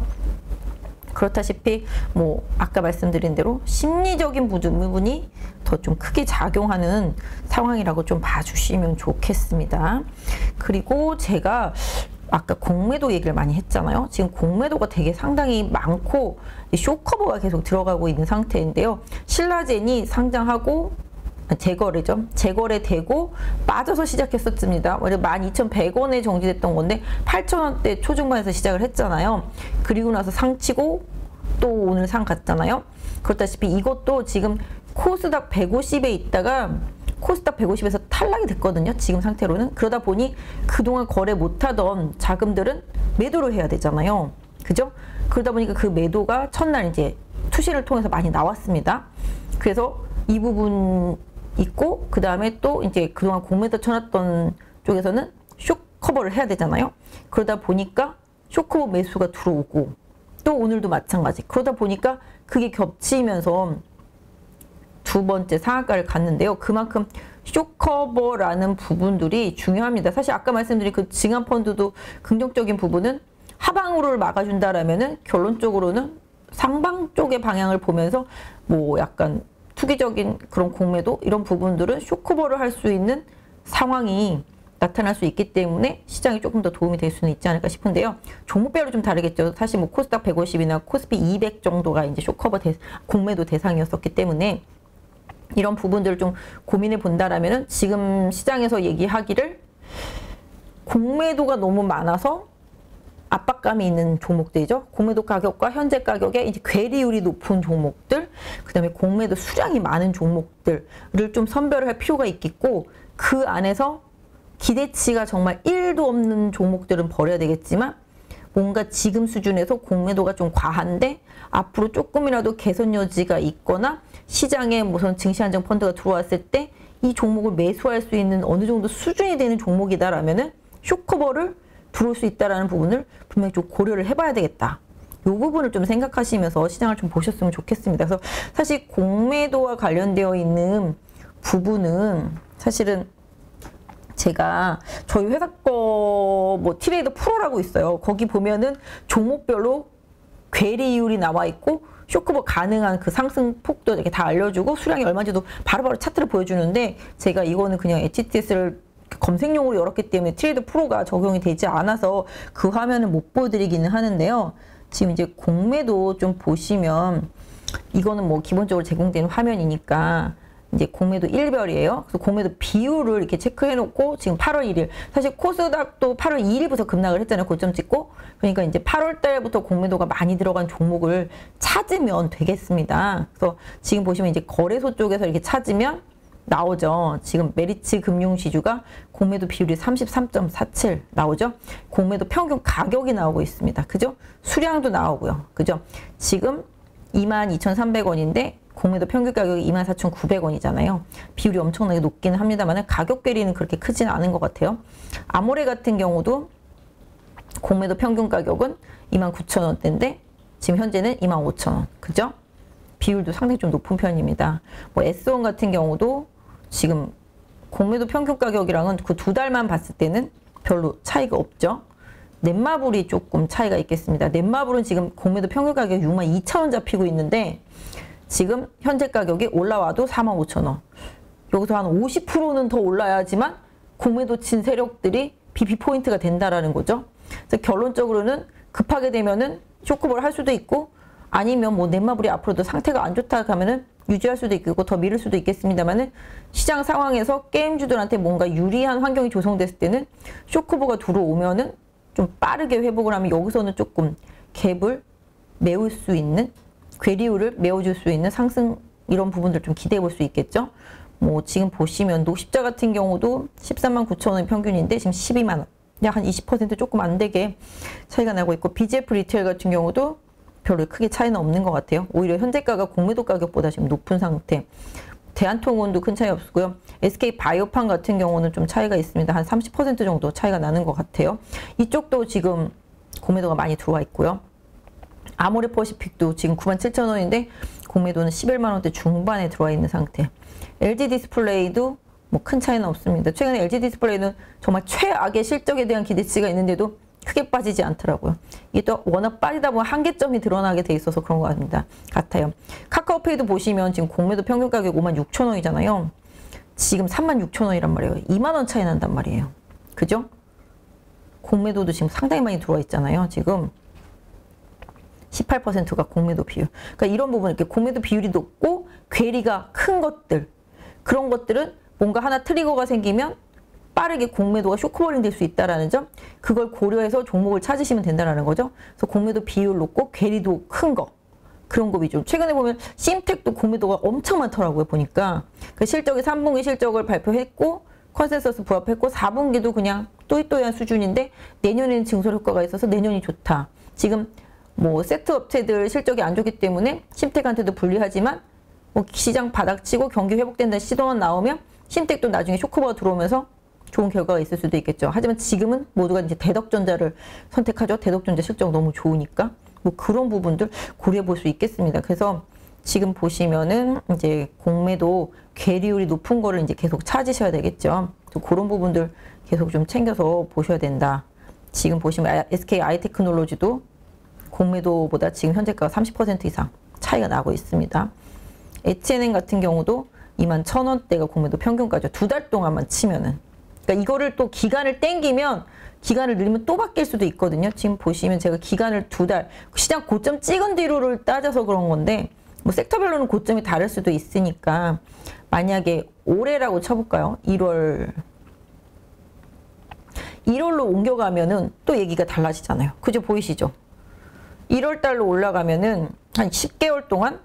그렇다시피 뭐 아까 말씀드린 대로 심리적인 부분이 더 좀 크게 작용하는 상황이라고 좀 봐주시면 좋겠습니다. 그리고 제가 아까 공매도 얘기를 많이 했잖아요. 지금 공매도가 되게 상당히 많고 쇼커버가 계속 들어가고 있는 상태인데요. 신라젠이 상장하고 재거래죠. 재거래되고 빠져서 시작했었습니다. 원래 12,100원에 정지됐던 건데 8,000원대 초중반에서 시작을 했잖아요. 그리고 나서 상치고 또 오늘 상 갔잖아요. 그렇다시피 이것도 지금 코스닥 150에 있다가 코스닥 150에서 탈락이 됐거든요. 지금 상태로는. 그러다 보니 그동안 거래 못하던 자금들은 매도를 해야 되잖아요. 그죠? 그러다 보니까 그 매도가 첫날 이제 투시를 통해서 많이 나왔습니다. 그래서 이 부분 있고, 그 다음에 또 이제 그동안 공매도 쳐놨던 쪽에서는 쇼커버를 해야 되잖아요. 그러다 보니까 쇼커버 매수가 들어오고, 또 오늘도 마찬가지. 그러다 보니까 그게 겹치면서 두 번째 상한가를 갔는데요. 그만큼 쇼커버라는 부분들이 중요합니다. 사실 아까 말씀드린 그 증안펀드도 긍정적인 부분은 하방으로를 막아준다라면은 결론적으로는 상방 쪽의 방향을 보면서 뭐 약간 투기적인 그런 공매도, 이런 부분들은 쇼커버를 할 수 있는 상황이 나타날 수 있기 때문에 시장이 조금 더 도움이 될 수는 있지 않을까 싶은데요. 종목별로 좀 다르겠죠. 사실 뭐 코스닥 150이나 코스피 200 정도가 이제 쇼커버 공매도 대상이었었기 때문에 이런 부분들을 좀 고민해 본다라면은, 지금 시장에서 얘기하기를 공매도가 너무 많아서 압박감이 있는 종목들이죠. 공매도 가격과 현재 가격에 이제 괴리율이 높은 종목들, 그 다음에 공매도 수량이 많은 종목들을 좀 선별을 할 필요가 있겠고, 그 안에서 기대치가 정말 1도 없는 종목들은 버려야 되겠지만, 뭔가 지금 수준에서 공매도가 좀 과한데 앞으로 조금이라도 개선 여지가 있거나 시장에 무슨 증시 안정 펀드가 들어왔을 때 이 종목을 매수할 수 있는 어느 정도 수준이 되는 종목이다라면은 쇼커버를 들어올 수 있다라는 부분을 분명히 좀 고려를 해봐야 되겠다. 이 부분을 좀 생각하시면서 시장을 좀 보셨으면 좋겠습니다. 그래서 사실 공매도와 관련되어 있는 부분은 사실은 제가 저희 회사 거 뭐 트레이더 프로라고 있어요. 거기 보면은 종목별로 괴리율이 나와 있고 쇼커버 가능한 그 상승 폭도 이렇게 다 알려주고 수량이 얼마인지도 바로바로 차트를 보여주는데, 제가 이거는 그냥 HTS를 검색용으로 열었기 때문에 트레이더 프로가 적용이 되지 않아서 그 화면을 못 보여드리기는 하는데요. 지금 이제 공매도 좀 보시면, 이거는 뭐 기본적으로 제공되는 화면이니까 이제 공매도 1별이에요. 그래서 공매도 비율을 이렇게 체크해 놓고 지금 8월 1일. 사실 코스닥도 8월 2일부터 급락을 했잖아요. 고점 찍고. 그러니까 이제 8월 달부터 공매도가 많이 들어간 종목을 찾으면 되겠습니다. 그래서 지금 보시면 이제 거래소 쪽에서 이렇게 찾으면 나오죠. 지금 메리츠 금융지주가 공매도 비율이 33.47 나오죠. 공매도 평균 가격이 나오고 있습니다. 그죠? 수량도 나오고요. 그죠? 지금 22,300원인데 공매도 평균 가격이 24,900원이잖아요. 비율이 엄청나게 높기는 합니다만 가격 괴리는 그렇게 크진 않은 것 같아요. 아모레 같은 경우도 공매도 평균 가격은 29,000원대인데 지금 현재는 25,000원. 그죠? 비율도 상당히 좀 높은 편입니다. 뭐 S1 같은 경우도 지금 공매도 평균 가격이랑은 그 두 달만 봤을 때는 별로 차이가 없죠. 넷마블이 조금 차이가 있겠습니다. 넷마블은 지금 공매도 평균 가격이 62,000원 잡히고 있는데 지금 현재 가격이 올라와도 45,000원. 여기서 한 50%는 더 올라야지만 공매도 친 세력들이 BB 포인트가 된다라는 거죠. 그래서 결론적으로는 급하게 되면은 쇼크볼 할 수도 있고 아니면 뭐 넷마블이 앞으로도 상태가 안 좋다 하면은 유지할 수도 있고 더 미룰 수도 있겠습니다만은 시장 상황에서 게임주들한테 뭔가 유리한 환경이 조성됐을 때는 쇼크보가 들어오면은 좀 빠르게 회복을 하면 여기서는 조금 갭을 메울 수 있는 괴리율을 메워줄 수 있는 상승 이런 부분들 좀 기대해 볼 수 있겠죠. 뭐 지금 보시면 녹십자 같은 경우도 139,000원 평균인데 지금 12만원 약 한 20% 조금 안 되게 차이가 나고 있고 BGF 리테일 같은 경우도 별로 크게 차이는 없는 것 같아요. 오히려 현재가가 공매도 가격보다 지금 높은 상태. 대한통운도 큰 차이 없고요. SK 바이오판 같은 경우는 좀 차이가 있습니다. 한 30% 정도 차이가 나는 것 같아요. 이쪽도 지금 공매도가 많이 들어와 있고요. 아모레퍼시픽도 지금 97,000원인데 공매도는 11만원대 중반에 들어와 있는 상태. LG 디스플레이도 뭐 큰 차이는 없습니다. 최근에 LG 디스플레이는 정말 최악의 실적에 대한 기대치가 있는데도 크게 빠지지 않더라고요. 이게 또 워낙 빠지다 보면 한계점이 드러나게 돼 있어서 그런 것 같아요. 카카오페이도 보시면 지금 공매도 평균 가격 56,000원이잖아요. 지금 36,000원이란 말이에요. 2만원 차이 난단 말이에요. 그죠? 공매도도 지금 상당히 많이 들어와 있잖아요. 지금 18%가 공매도 비율. 그러니까 이런 부분 이렇게 공매도 비율이 높고 괴리가 큰 것들 그런 것들은 뭔가 하나 트리거가 생기면 빠르게 공매도가 쇼크버링 될 수 있다라는 점 그걸 고려해서 종목을 찾으시면 된다라는 거죠. 그래서 공매도 비율 높고 괴리도 큰 거 그런 거 위주로 최근에 보면 심텍도 공매도가 엄청 많더라고요. 보니까 그 실적이 3분기 실적을 발표했고 컨센서스 부합했고 4분기도 그냥 또이또이한 수준인데 내년에는 증설 효과가 있어서 내년이 좋다. 지금 뭐 세트 업체들 실적이 안 좋기 때문에 심텍한테도 불리하지만 뭐 시장 바닥치고 경기 회복된다는 시도만 나오면 심텍도 나중에 쇼크버가 들어오면서 좋은 결과가 있을 수도 있겠죠. 하지만 지금은 모두가 이제 대덕전자를 선택하죠. 대덕전자 실적 너무 좋으니까. 뭐 그런 부분들 고려해 볼 수 있겠습니다. 그래서 지금 보시면은 이제 공매도 괴리율이 높은 거를 이제 계속 찾으셔야 되겠죠. 그런 부분들 계속 좀 챙겨서 보셔야 된다. 지금 보시면 SK 아이테크놀로지도 공매도보다 지금 현재가가 30% 이상 차이가 나고 있습니다. H&M 같은 경우도 21,000원대가 공매도 평균가죠. 두 달 동안만 치면은. 그러니까 이거를 또 기간을 땡기면 기간을 늘리면 또 바뀔 수도 있거든요. 지금 보시면 제가 기간을 두 달 시장 고점 찍은 뒤로를 따져서 그런 건데 뭐 섹터별로는 고점이 다를 수도 있으니까 만약에 올해라고 쳐볼까요? 1월로 옮겨가면은 또 얘기가 달라지잖아요. 그죠? 보이시죠? 1월 달로 올라가면은 한 10개월 동안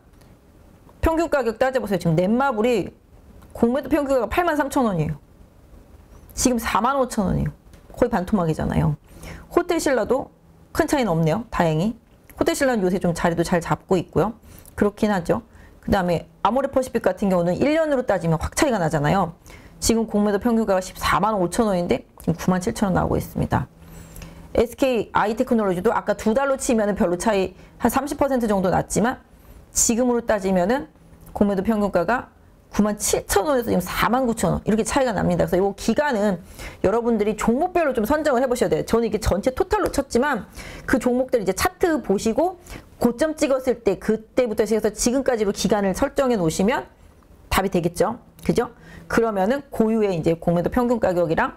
평균 가격 따져보세요. 지금 넷마블이 공매도 평균 가격 83,000원이에요. 지금 45,000원이에요. 거의 반토막이잖아요. 호텔신라도 큰 차이는 없네요. 다행히. 호텔신라는 요새 좀 자리도 잘 잡고 있고요. 그렇긴 하죠. 그 다음에 아모레퍼시픽 같은 경우는 1년으로 따지면 확 차이가 나잖아요. 지금 공매도 평균가가 145,000원인데 지금 97,000원 나오고 있습니다. SK 아이테크놀로지도 아까 두 달로 치면 별로 차이 한 30% 정도 났지만 지금으로 따지면은 공매도 평균가가 97,000원에서 지금 49,000원 이렇게 차이가 납니다. 그래서 이 기간은 여러분들이 종목별로 좀 선정을 해보셔야 돼요. 저는 이게 전체 토탈로 쳤지만 그 종목들 이제 차트 보시고 고점 찍었을 때 그때부터 시작해서 지금까지로 기간을 설정해 놓으시면 답이 되겠죠. 그죠? 그러면은 고유의 이제 공매도 평균 가격이랑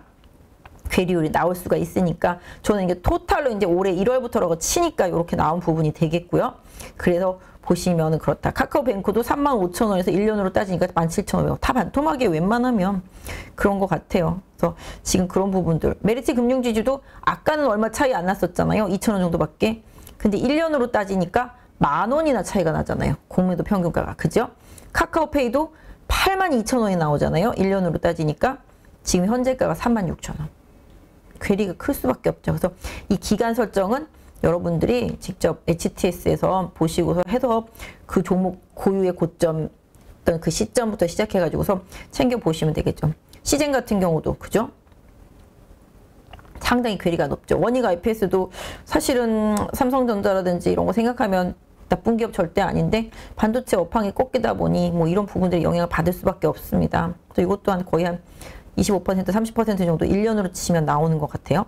괴리율이 나올 수가 있으니까 저는 이게 토탈로 이제 올해 1월부터라고 치니까 이렇게 나온 부분이 되겠고요. 그래서 보시면은 그렇다. 카카오뱅크도 35,000원에서 1년으로 따지니까 17,500원. 다 반토막이에요. 웬만하면. 그런 것 같아요. 그래서 지금 그런 부분들. 메리츠 금융지주도 아까는 얼마 차이 안 났었잖아요. 2,000원 정도밖에. 근데 1년으로 따지니까 10,000원이나 차이가 나잖아요. 공매도 평균가가. 그죠? 카카오페이도 82,000원이 나오잖아요. 1년으로 따지니까 지금 현재가가 36,000원. 괴리가 클 수밖에 없죠. 그래서 이 기간 설정은 여러분들이 직접 HTS에서 보시고서 해서 그 종목 고유의 고점 어떤 그 시점부터 시작해가지고서 챙겨보시면 되겠죠. 시젠 같은 경우도 그죠? 상당히 괴리가 높죠. 원익 IPS도 사실은 삼성전자라든지 이런 거 생각하면 나쁜 기업 절대 아닌데 반도체 업황이 꺾이다 보니 뭐 이런 부분들이 영향을 받을 수밖에 없습니다. 그래서 이것 또한 거의 한 25%, 30% 정도 1년으로 치면 나오는 것 같아요.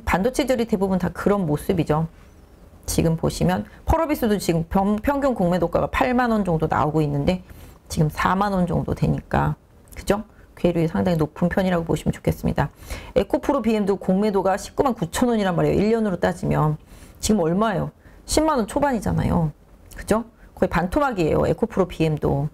반도체들이 대부분 다 그런 모습이죠. 지금 보시면 펄어비스도 지금 평균 공매도가가 8만 원 정도 나오고 있는데 지금 4만 원 정도 되니까 그죠? 괴리율이 상당히 높은 편이라고 보시면 좋겠습니다. 에코프로 BM도 공매도가 19만 9천 원이란 말이에요. 1년으로 따지면 지금 얼마예요? 10만 원 초반이잖아요. 그죠? 거의 반토막이에요. 에코프로 BM도.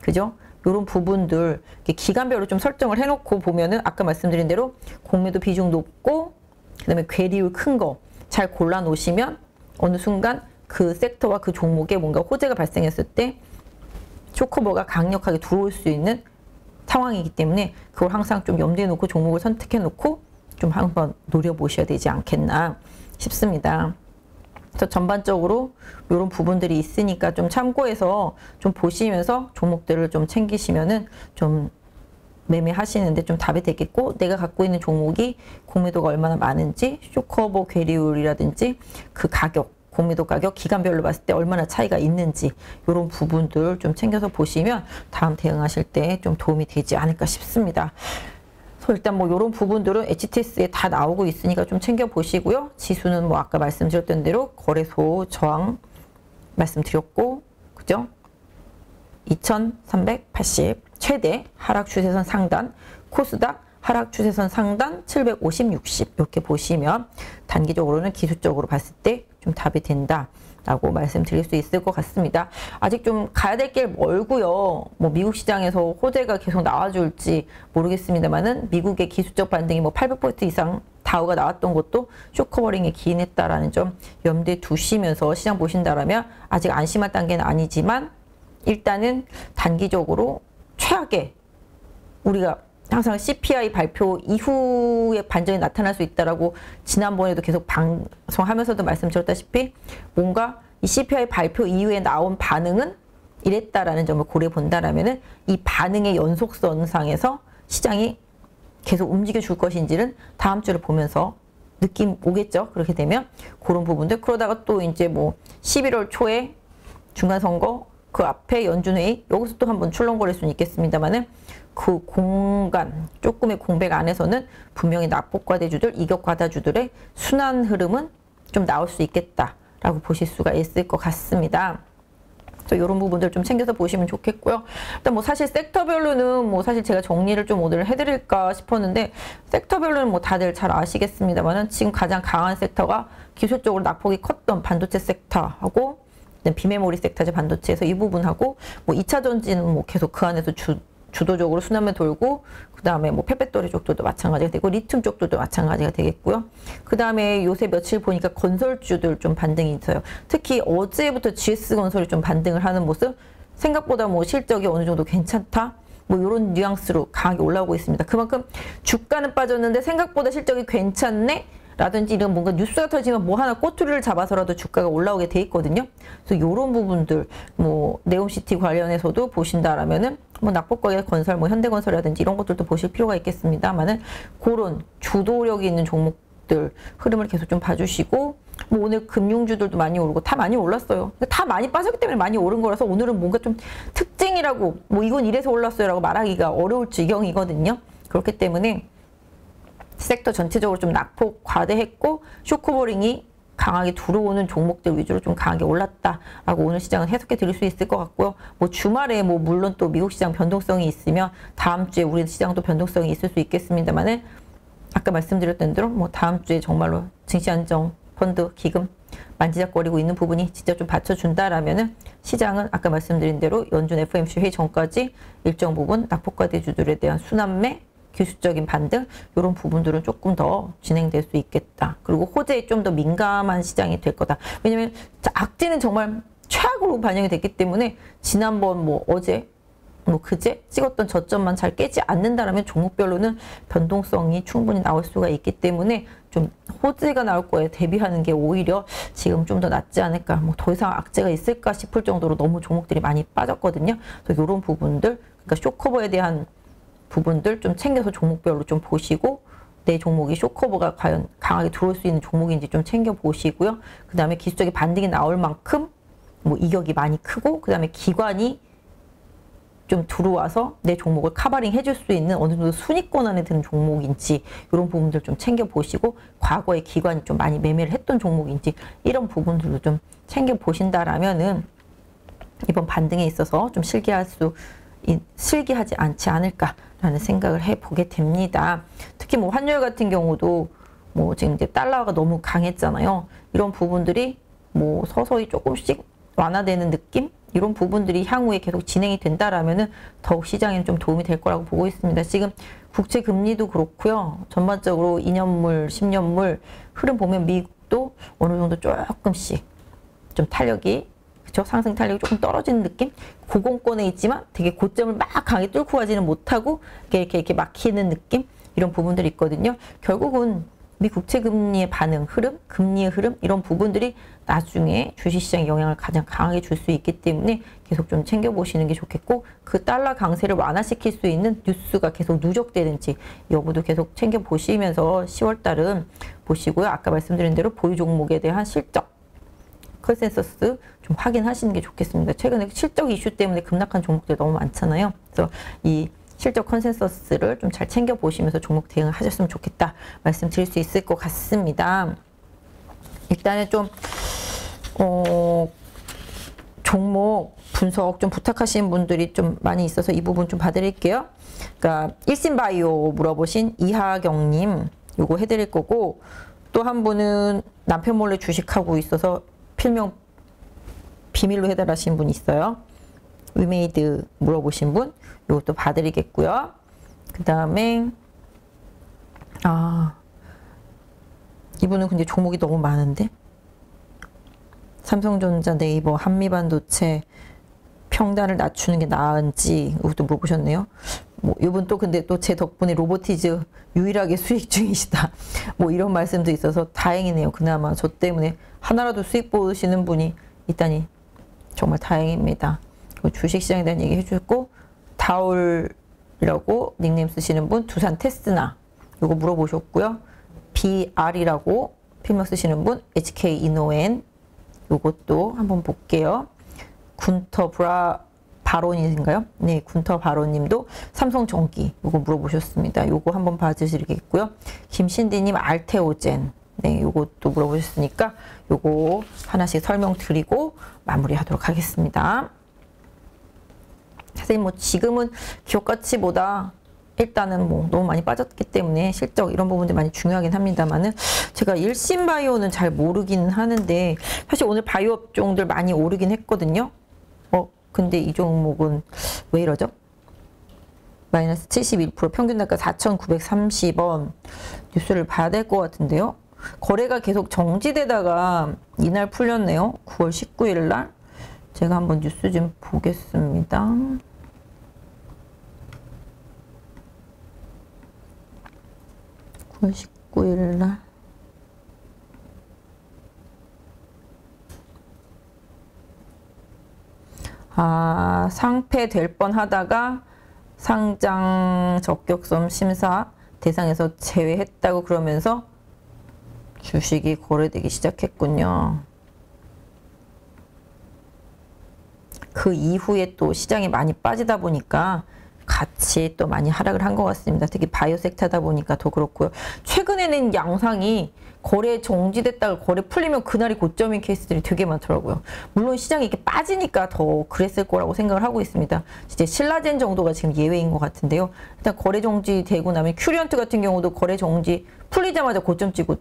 그죠? 이런 부분들 기간별로 좀 설정을 해놓고 보면은 아까 말씀드린 대로 공매도 비중 높고 그다음에 괴리율 큰 거 잘 골라 놓으시면 어느 순간 그 섹터와 그 종목에 뭔가 호재가 발생했을 때 쇼커버가 강력하게 들어올 수 있는 상황이기 때문에 그걸 항상 좀 염두에 놓고 종목을 선택해 놓고 좀 한번 노려보셔야 되지 않겠나 싶습니다. 그래서 전반적으로 이런 부분들이 있으니까 좀 참고해서 좀 보시면서 종목들을 좀 챙기시면은 좀 매매하시는데 좀 답이 되겠고, 내가 갖고 있는 종목이 공매도가 얼마나 많은지, 쇼커버 괴리율이라든지 그 가격, 공매도 가격 기간별로 봤을 때 얼마나 차이가 있는지 이런 부분들 좀 챙겨서 보시면 다음 대응하실 때 좀 도움이 되지 않을까 싶습니다. 그래서 일단 뭐 이런 부분들은 HTS에 다 나오고 있으니까 좀 챙겨 보시고요. 지수는 뭐 아까 말씀드렸던 대로 거래소 저항 말씀드렸고, 그죠? 2380 최대 하락 추세선 상단, 코스닥 하락 추세선 상단 750, 60 이렇게 보시면 단기적으로는 기술적으로 봤을 때 좀 답이 된다라고 말씀드릴 수 있을 것 같습니다. 아직 좀 가야 될 길 멀고요. 뭐 미국 시장에서 호재가 계속 나와줄지 모르겠습니다만은 미국의 기술적 반등이 뭐 800% 이상 다우가 나왔던 것도 쇼커버링에 기인했다라는 점 염두에 두시면서 시장 보신다라면 아직 안심할 단계는 아니지만 일단은 단기적으로 최악의 우리가 항상 CPI 발표 이후에 반전이 나타날 수 있다라고 지난번에도 계속 방송하면서도 말씀드렸다시피 뭔가 이 CPI 발표 이후에 나온 반응은 이랬다라는 점을 고려해 본다라면은 이 반응의 연속선상에서 시장이 계속 움직여 줄 것인지는 다음 주를 보면서 느낌 오겠죠. 그렇게 되면 그런 부분들. 그러다가 또 이제 뭐 11월 초에 중간선거 그 앞에 연준회의 여기서 또 한번 출렁거릴 수는 있겠습니다만은 그 공간 조금의 공백 안에서는 분명히 낙폭과대주들 이격과다주들의 순환 흐름은 좀 나올 수 있겠다라고 보실 수가 있을 것 같습니다. 그래서 이런 부분들 좀 챙겨서 보시면 좋겠고요. 일단 뭐 사실 섹터별로는 뭐 사실 제가 정리를 좀 오늘 해드릴까 싶었는데 섹터별로는 뭐 다들 잘 아시겠습니다만은 지금 가장 강한 섹터가 기술적으로 낙폭이 컸던 반도체 섹터하고 비메모리 섹터제 반도체에서 이 부분하고 뭐 2차 전지는 뭐 계속 그 안에서 주도적으로 순환매 돌고 그 다음에 뭐 펫배터리 쪽들도 마찬가지가 되고 리튬 쪽들도 마찬가지가 되겠고요. 그 다음에 요새 며칠 보니까 건설주들 좀 반등이 있어요. 특히 어제부터 GS건설이 좀 반등을 하는 모습, 생각보다 뭐 실적이 어느 정도 괜찮다. 뭐 이런 뉘앙스로 강하게 올라오고 있습니다. 그만큼 주가는 빠졌는데 생각보다 실적이 괜찮네? 라든지 이런 뭔가 뉴스가 터지면 뭐 하나 꼬투리를 잡아서라도 주가가 올라오게 돼 있거든요. 그래서 이런 부분들 뭐 네옴시티 관련해서도 보신다라면은 뭐 낙폭과의 건설, 뭐 현대건설이라든지 이런 것들도 보실 필요가 있겠습니다만은 그런 주도력이 있는 종목들 흐름을 계속 좀 봐주시고 뭐 오늘 금융주들도 많이 오르고 다 많이 올랐어요. 다 많이 빠졌기 때문에 많이 오른 거라서 오늘은 뭔가 좀 특징이라고 뭐 이건 이래서 올랐어요라고 말하기가 어려울 지경이거든요. 그렇기 때문에 섹터 전체적으로 좀 낙폭 과대했고 쇼크버링이 강하게 들어오는 종목들 위주로 좀 강하게 올랐다라고 오늘 시장은 해석해 드릴 수 있을 것 같고요. 뭐 주말에 뭐 물론 또 미국 시장 변동성이 있으면 다음 주에 우리 시장도 변동성이 있을 수 있겠습니다만은 아까 말씀드렸던 대로 뭐 다음 주에 정말로 증시안정 펀드 기금 만지작거리고 있는 부분이 진짜 좀 받쳐준다라면은 시장은 아까 말씀드린 대로 연준 FOMC 회의 전까지 일정 부분 낙폭과대주들에 대한 순환매 기술적인 반등 이런 부분들은 조금 더 진행될 수 있겠다. 그리고 호재에 좀 더 민감한 시장이 될 거다. 왜냐면 악재는 정말 최악으로 반영이 됐기 때문에 지난번 뭐 어제 뭐 그제 찍었던 저점만 잘 깨지 않는다라면 종목별로는 변동성이 충분히 나올 수가 있기 때문에 좀 호재가 나올 거에 대비하는 게 오히려 지금 좀 더 낫지 않을까. 뭐 더 이상 악재가 있을까 싶을 정도로 너무 종목들이 많이 빠졌거든요. 그래서 이런 부분들, 그러니까 쇼커버에 대한 부분들 좀 챙겨서 종목별로 좀 보시고 내 종목이 쇼커버가 과연 강하게 들어올 수 있는 종목인지 좀 챙겨보시고요. 그 다음에 기술적인 반등이 나올 만큼 뭐 이격이 많이 크고 그 다음에 기관이 좀 들어와서 내 종목을 커버링 해줄 수 있는 어느 정도 순위권 안에 드는 종목인지 이런 부분들 좀 챙겨보시고 과거에 기관이 좀 많이 매매를 했던 종목인지 이런 부분들도 좀 챙겨보신다라면은 이번 반등에 있어서 좀 실기하지 않지 않을까라는 생각을 해보게 됩니다. 특히 뭐 환율 같은 경우도 뭐 지금 이제 달러가 너무 강했잖아요. 이런 부분들이 뭐 서서히 조금씩 완화되는 느낌? 이런 부분들이 향후에 계속 진행이 된다라면은 더욱 시장에는 좀 도움이 될 거라고 보고 있습니다. 지금 국채 금리도 그렇고요. 전반적으로 2년물, 10년물 흐름 보면 미국도 어느 정도 조금씩 좀 탄력이 그쵸? 상승 탄력이 조금 떨어지는 느낌? 고공권에 있지만 되게 고점을 막 강하게 뚫고 가지는 못하고 이렇게 막히는 느낌? 이런 부분들이 있거든요. 결국은 미 국채 금리의 반응, 흐름, 금리의 흐름 이런 부분들이 나중에 주식시장에 영향을 가장 강하게 줄 수 있기 때문에 계속 좀 챙겨보시는 게 좋겠고 그 달러 강세를 완화시킬 수 있는 뉴스가 계속 누적되는지 여부도 계속 챙겨보시면서 10월달은 보시고요. 아까 말씀드린 대로 보유 종목에 대한 실적 컨센서스 좀 확인하시는 게 좋겠습니다. 최근에 실적 이슈 때문에 급락한 종목들 너무 많잖아요. 그래서 이 실적 컨센서스를 좀 잘 챙겨보시면서 종목 대응을 하셨으면 좋겠다 말씀드릴 수 있을 것 같습니다. 일단은 좀 종목 분석 좀 부탁하시는 분들이 좀 많이 있어서 이 부분 좀 봐드릴게요. 그러니까 일신바이오 물어보신 이하경님 요거 해드릴 거고 또 한 분은 남편 몰래 주식하고 있어서 필명 비밀로 해달하신 분 있어요. 위메이드 물어보신 분 이것도 봐드리겠고요. 그 다음에 이분은 근데 종목이 너무 많은데 삼성전자, 네이버, 한미반도체 평단을 낮추는 게 나은지 이것도 물어보셨네요. 뭐 이분 또 근데 또 제 덕분에 로보티즈 유일하게 수익 중이시다. 뭐 이런 말씀도 있어서 다행이네요. 그나마 저 때문에 하나라도 수익 보시는 분이 있다니 정말 다행입니다. 주식시장에 대한 얘기 해주고 다올이라고 닉네임 쓰시는 분 두산 테스나 이거 물어보셨고요. BR이라고 필명 쓰시는 분 HK 이노엔 요것도 한번 볼게요. 군터 바론인가요? 네, 군터 바론님도 삼성전기 요거 물어보셨습니다. 요거 한번 봐주시겠고요. 김신디님 알테오젠 네, 요것도 물어보셨으니까 요거 하나씩 설명드리고 마무리하도록 하겠습니다. 사실 뭐 지금은 기업 가치보다 일단은 뭐 너무 많이 빠졌기 때문에 실적 이런 부분들 많이 중요하긴 합니다만은 제가 일신바이오는 잘 모르긴 하는데 사실 오늘 바이오 업종들 많이 오르긴 했거든요. 근데 이 종목은 왜 이러죠? 마이너스 71% 평균 단가 4,930원 뉴스를 봐야 될 것 같은데요. 거래가 계속 정지되다가 이날 풀렸네요. 9월 19일 날 제가 한번 뉴스 좀 보겠습니다. (9월 19일) 날 상폐 될 뻔 하다가 상장 적격성 심사 대상에서 제외했다고 그러면서 주식이 거래되기 시작했군요. 그 이후에 또 시장이 많이 빠지다 보니까 같이 또 많이 하락을 한 것 같습니다. 특히 바이오 섹터다 보니까 더 그렇고요. 최근에는 양상이 거래 정지됐다가 거래 풀리면 그날이 고점인 케이스들이 되게 많더라고요. 물론 시장이 이렇게 빠지니까 더 그랬을 거라고 생각을 하고 있습니다. 이제 신라젠 정도가 지금 예외인 것 같은데요. 일단 거래 정지되고 나면 큐리언트 같은 경우도 거래 정지 풀리자마자 고점 찍고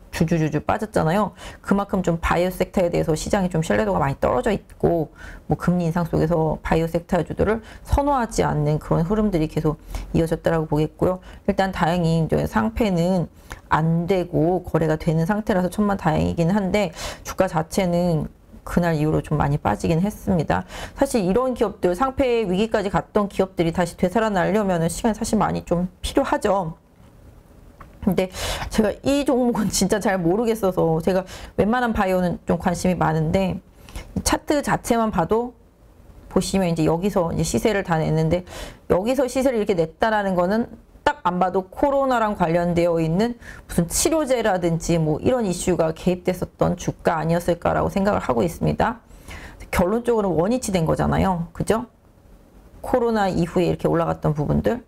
주주주주 빠졌잖아요. 그만큼 좀 바이오 섹터에 대해서 시장이 좀 신뢰도가 많이 떨어져 있고 뭐 금리 인상 속에서 바이오 섹터 주들을 선호하지 않는 그런 흐름들이 계속 이어졌다라고 보겠고요. 일단 다행히 이제 상패는 안 되고 거래가 되는 상태라서 천만 다행이긴 한데 주가 자체는 그날 이후로 좀 많이 빠지긴 했습니다. 사실 이런 기업들 상패 위기까지 갔던 기업들이 다시 되살아나려면 시간이 사실 많이 좀 필요하죠. 근데 제가 이 종목은 진짜 잘 모르겠어서 제가 웬만한 바이오는 좀 관심이 많은데 차트 자체만 봐도 보시면 이제 여기서 이제 시세를 다 냈는데 여기서 시세를 이렇게 냈다라는 거는 딱 안 봐도 코로나랑 관련되어 있는 무슨 치료제라든지 뭐 이런 이슈가 개입됐었던 주가 아니었을까라고 생각을 하고 있습니다. 결론적으로 원위치 된 거잖아요. 그죠? 코로나 이후에 이렇게 올라갔던 부분들.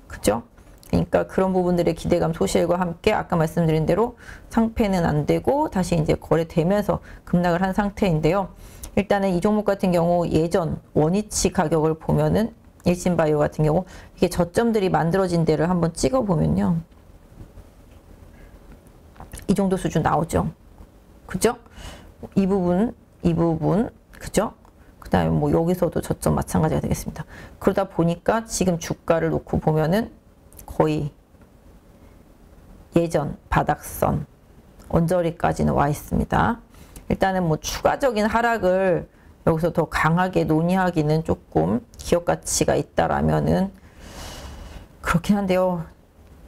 그죠? 그러니까 그런 부분들의 기대감 소실과 함께 아까 말씀드린 대로 상패는 안 되고 다시 이제 거래되면서 급락을 한 상태인데요. 일단은 이 종목 같은 경우 예전 원위치 가격을 보면은 일신바이오 같은 경우 이게 저점들이 만들어진 데를 한번 찍어 보면요. 이 정도 수준 나오죠. 그죠? 이 부분, 그죠? 그 다음에 뭐 여기서도 저점 마찬가지가 되겠습니다. 그러다 보니까 지금 주가를 놓고 보면은 거의 예전 바닥선 언저리까지는 와 있습니다. 일단은 뭐 추가적인 하락을 여기서 더 강하게 논의하기는 조금 기업 가치가 있다라면은 그렇긴 한데요.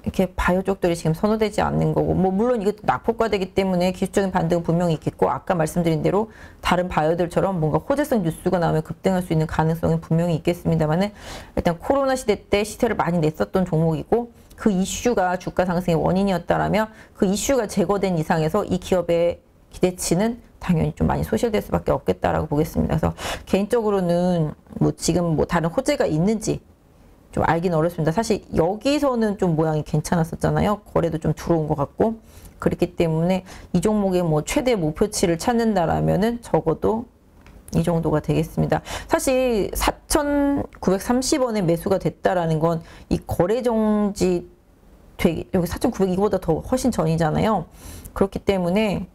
이렇게 바이오 쪽들이 지금 선호되지 않는 거고, 뭐 물론 이것도 낙폭과되기 때문에 기술적인 반등은 분명히 있겠고, 아까 말씀드린 대로 다른 바이오들처럼 뭔가 호재성 뉴스가 나오면 급등할 수 있는 가능성은 분명히 있겠습니다만은 일단 코로나 시대 때 시세를 많이 냈었던 종목이고, 그 이슈가 주가 상승의 원인이었다라면 그 이슈가 제거된 이상에서 이 기업의 기대치는 당연히 좀 많이 소실될 수밖에 없겠다라고 보겠습니다. 그래서 개인적으로는 뭐 지금 뭐 다른 호재가 있는지 좀 알기는 어렵습니다. 사실 여기서는 좀 모양이 괜찮았었잖아요. 거래도 좀 들어온 것 같고. 그렇기 때문에 이 종목의 뭐 최대 목표치를 찾는다라면은 적어도 이 정도가 되겠습니다. 사실 4,930원에 매수가 됐다라는 건 이 거래 정지 되기, 여기 4,900 이거보다 더 훨씬 전이잖아요. 그렇기 때문에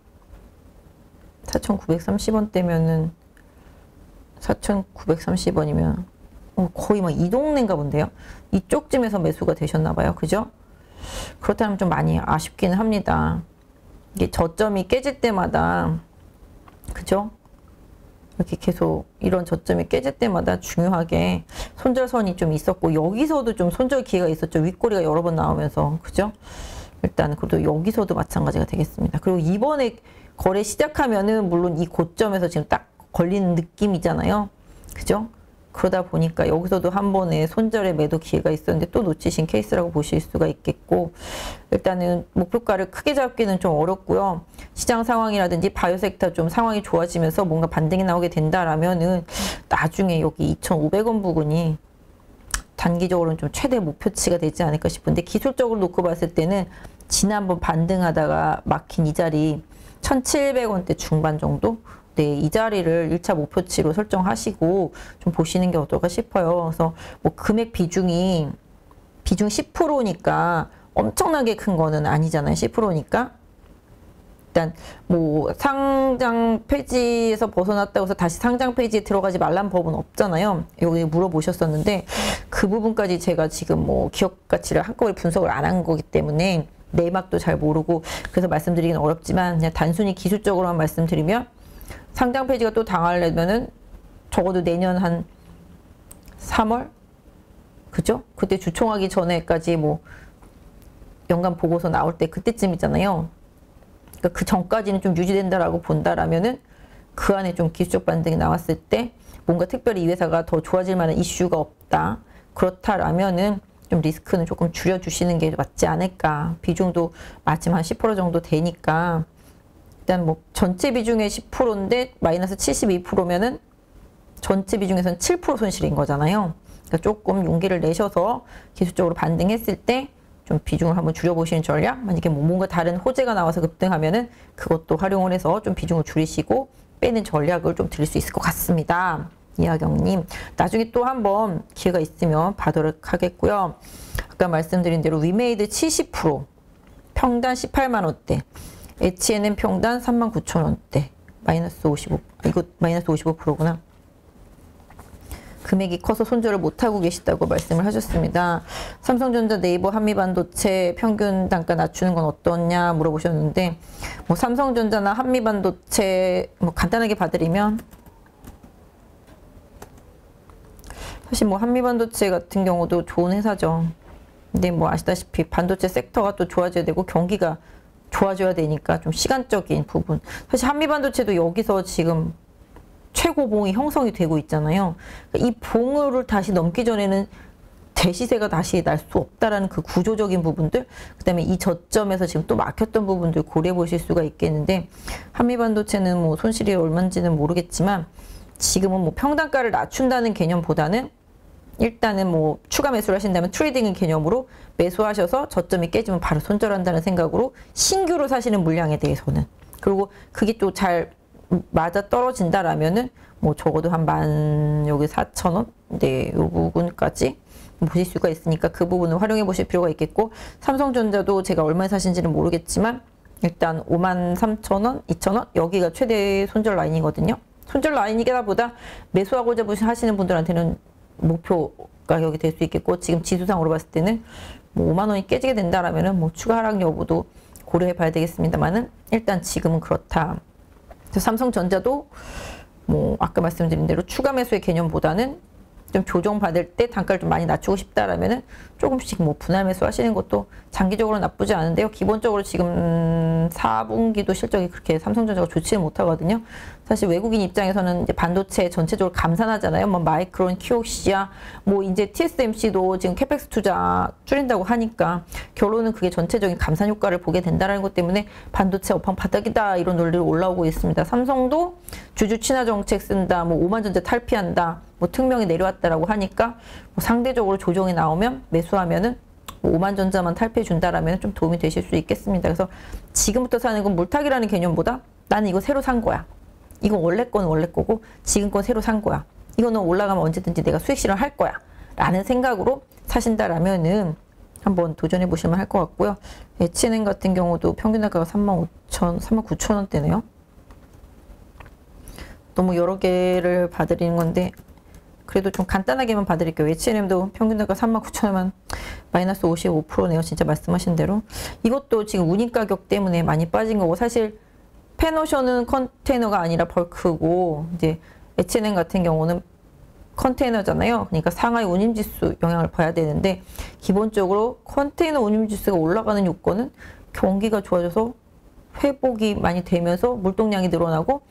4,930원대면은 4,930원이면 거의 막 이 동네인가 본데요. 이쪽쯤에서 매수가 되셨나 봐요. 그죠? 그렇다면 좀 많이 아쉽기는 합니다. 이게 저점이 깨질 때마다, 그죠? 이렇게 계속 이런 저점이 깨질 때마다 중요하게 손절선이 좀 있었고, 여기서도 좀 손절 기회가 있었죠. 윗꼬리가 여러 번 나오면서. 그죠? 일단 그래도 여기서도 마찬가지가 되겠습니다. 그리고 이번에 거래 시작하면은 물론 이 고점에서 지금 딱 걸리는 느낌이잖아요. 그죠? 그러다 보니까 여기서도 한 번에 손절의 매도 기회가 있었는데 또 놓치신 케이스라고 보실 수가 있겠고, 일단은 목표가를 크게 잡기는 좀 어렵고요. 시장 상황이라든지 바이오 섹터 좀 상황이 좋아지면서 뭔가 반등이 나오게 된다라면은 나중에 여기 2,500원 부근이 단기적으로는 좀 최대 목표치가 되지 않을까 싶은데, 기술적으로 놓고 봤을 때는 지난번 반등하다가 막힌 이 자리 1,700원대 중반 정도? 네, 이 자리를 1차 목표치로 설정하시고 좀 보시는 게 어떨까 싶어요. 그래서 뭐 금액 비중 10%니까 엄청나게 큰 거는 아니잖아요. 10%니까. 일단 뭐 상장 폐지에서 벗어났다고 해서 다시 상장 폐지에 들어가지 말란 법은 없잖아요. 여기 물어보셨었는데 그 부분까지 제가 지금 뭐 기업 가치를 한꺼번에 분석을 안 한 거기 때문에 내막도 잘 모르고 그래서 말씀드리기는 어렵지만 그냥 단순히 기술적으로만 말씀드리면 상장 폐지가 또 당하려면은 적어도 내년 한 3월? 그죠? 그때 주총하기 전에까지 뭐 연간 보고서 나올 때 그때쯤이잖아요. 그러니까 그 전까지는 좀 유지된다라고 본다라면은 그 안에 좀 기술적 반등이 나왔을 때 뭔가 특별히 이 회사가 더 좋아질 만한 이슈가 없다. 그렇다라면은 좀 리스크는 조금 줄여주시는 게 맞지 않을까. 비중도 마침 한 10% 정도 되니까 일단 뭐 전체 비중의 10%인데 마이너스 72%면은 전체 비중에서는 7% 손실인 거잖아요. 그러니까 조금 용기를 내셔서 기술적으로 반등했을 때 좀 비중을 한번 줄여보시는 전략, 만약에 뭐 뭔가 다른 호재가 나와서 급등하면은 그것도 활용을 해서 좀 비중을 줄이시고 빼는 전략을 좀 드릴 수 있을 것 같습니다. 이하경님, 나중에 또 한번 기회가 있으면 봐도록 하겠고요. 아까 말씀드린 대로 위메이드 70%, 평단 18만원대, H&M 평단 39,000원대, 마이너스 55, 이거 마이너스 55%구나. 금액이 커서 손절을 못하고 계시다고 말씀을 하셨습니다. 삼성전자, 네이버, 한미반도체 평균 단가 낮추는 건 어떠냐 물어보셨는데, 뭐 삼성전자나 한미반도체 뭐 간단하게 봐드리면, 사실 뭐 한미반도체 같은 경우도 좋은 회사죠. 근데 뭐 아시다시피 반도체 섹터가 또 좋아져야 되고 경기가 좋아져야 되니까 좀 시간적인 부분. 사실 한미반도체도 여기서 지금 최고 봉이 형성이 되고 있잖아요. 이 봉을 다시 넘기 전에는 대시세가 다시 날 수 없다라는 그 구조적인 부분들, 그 다음에 이 저점에서 지금 또 막혔던 부분들 고려해 보실 수가 있겠는데, 한미반도체는 뭐 손실이 얼마인지는 모르겠지만 지금은 뭐 평단가를 낮춘다는 개념보다는 일단은 뭐 추가 매수를 하신다면 트레이딩 개념으로 매수하셔서 저점이 깨지면 바로 손절한다는 생각으로 신규로 사시는 물량에 대해서는, 그리고 그게 또 잘 맞아 떨어진다라면은 뭐 적어도 한 14,000원, 네, 요 부분까지 보실 수가 있으니까 그 부분을 활용해 보실 필요가 있겠고, 삼성전자도 제가 얼마에 사신지는 모르겠지만 일단 53,000원, 2,000원 여기가 최대 손절 라인이거든요. 손절 라인이다 보다 매수하고자 하시는 분들한테는 목표 가격이 될 수 있겠고, 지금 지수상으로 봤을 때는 뭐 5만 원이 깨지게 된다라면은 뭐 추가 하락 여부도 고려해 봐야 되겠습니다만은 일단 지금은 그렇다. 그래서 삼성전자도 뭐 아까 말씀드린 대로 추가 매수의 개념보다는 좀 조정받을 때 단가를 좀 많이 낮추고 싶다라면은 조금씩 뭐 분할 매수 하시는 것도 장기적으로 나쁘지 않은데요. 기본적으로 지금 4분기도 실적이 그렇게 삼성전자가 좋지는 못하거든요. 사실 외국인 입장에서는 이제 반도체 전체적으로 감산하잖아요. 뭐 마이크론, 키옥시아, 뭐 이제 TSMC도 지금 캐펙스 투자 줄인다고 하니까 결론은 그게 전체적인 감산 효과를 보게 된다는 것 때문에 반도체 업황 바닥이다 이런 논리로 올라오고 있습니다. 삼성도 주주 친화 정책 쓴다, 뭐 오만 전자 탈피한다, 뭐 특명이 내려왔다라고 하니까 뭐 상대적으로 조정이 나오면 매수하면은 뭐 오만전자만 탈피해 준다라면 좀 도움이 되실 수 있겠습니다. 그래서 지금부터 사는 건 물타기라는 개념보다 나는 이거 새로 산 거야. 이건 원래 건 원래 거고 지금 건 새로 산 거야. 이거는 올라가면 언제든지 내가 수익 실현할 거야. 라는 생각으로 사신다라면은 한번 도전해 보시면 할 것 같고요. H&M 같은 경우도 평균 단가가 39,000원대네요. 너무 여러 개를 봐드리는 건데 그래도 좀 간단하게만 봐드릴게요. H&M도 평균 단가 39,000원만 마이너스 55%네요. 진짜 말씀하신 대로. 이것도 지금 운임 가격 때문에 많이 빠진 거고, 사실 페노션은 컨테이너가 아니라 벌크고, 이제 H&M 같은 경우는 컨테이너잖아요. 그러니까 상하이 운임지수 영향을 봐야 되는데, 기본적으로 컨테이너 운임지수가 올라가는 요건은 경기가 좋아져서 회복이 많이 되면서 물동량이 늘어나고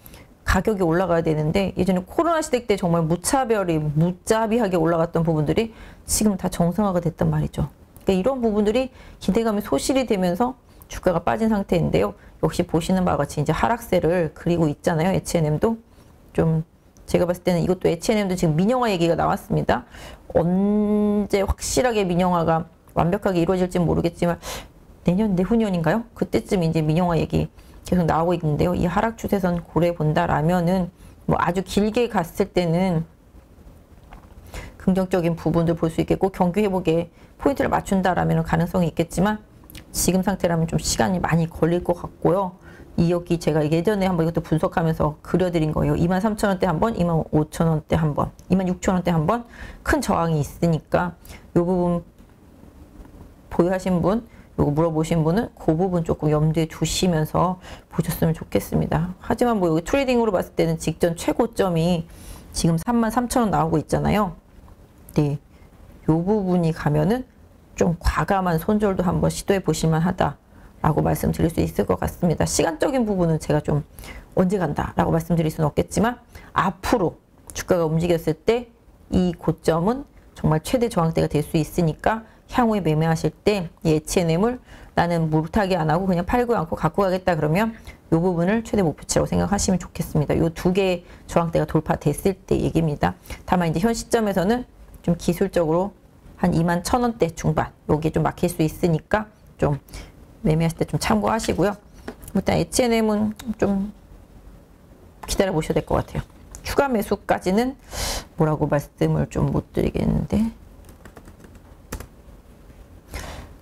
가격이 올라가야 되는데, 예전에 코로나 시대 때 정말 무자비하게 올라갔던 부분들이 지금 다 정상화가 됐단 말이죠. 그러니까 이런 부분들이 기대감이 소실이 되면서 주가가 빠진 상태인데요. 역시 보시는 바와 같이 이제 하락세를 그리고 있잖아요. H&M도 좀 제가 봤을 때는 이것도 H&M도 지금 민영화 얘기가 나왔습니다. 언제 확실하게 민영화가 완벽하게 이루어질지 모르겠지만 내후년인가요? 그때쯤 이제 민영화 얘기 계속 나오고 있는데요. 이 하락 추세선 고려해 본다라면은 뭐 아주 길게 갔을 때는 긍정적인 부분들 볼 수 있겠고, 경기 회복에 포인트를 맞춘다라면 가능성이 있겠지만 지금 상태라면 좀 시간이 많이 걸릴 것 같고요. 이 여기 제가 예전에 한번 이것도 분석하면서 그려드린 거예요. 23,000원대 한 번, 25,000원대 한 번, 26,000원대 한 번 큰 저항이 있으니까 이 부분 보유하신 분, 요거 물어보신 분은 그 부분 조금 염두에 두시면서 보셨으면 좋겠습니다. 하지만 뭐 여기 트레이딩으로 봤을 때는 직전 최고점이 지금 33,000원 나오고 있잖아요. 네, 요 부분이 가면은 좀 과감한 손절도 한번 시도해 보실만 하다라고 말씀드릴 수 있을 것 같습니다. 시간적인 부분은 제가 좀 언제 간다라고 말씀드릴 수는 없겠지만 앞으로 주가가 움직였을 때 이 고점은 정말 최대 저항대가 될 수 있으니까 향후에 매매하실 때 이 H&M을 나는 물타기 안 하고 그냥 팔고 않고 갖고 가겠다 그러면 이 부분을 최대 목표치라고 생각하시면 좋겠습니다. 이 두 개의 저항대가 돌파됐을 때 얘기입니다. 다만 이제 현 시점에서는 좀 기술적으로 한 21,000원대 중반 여기에 좀 막힐 수 있으니까 좀 매매하실 때 좀 참고하시고요. 일단 H&M은 좀 기다려 보셔야 될 것 같아요. 추가 매수까지는 뭐라고 말씀을 좀 못 드리겠는데,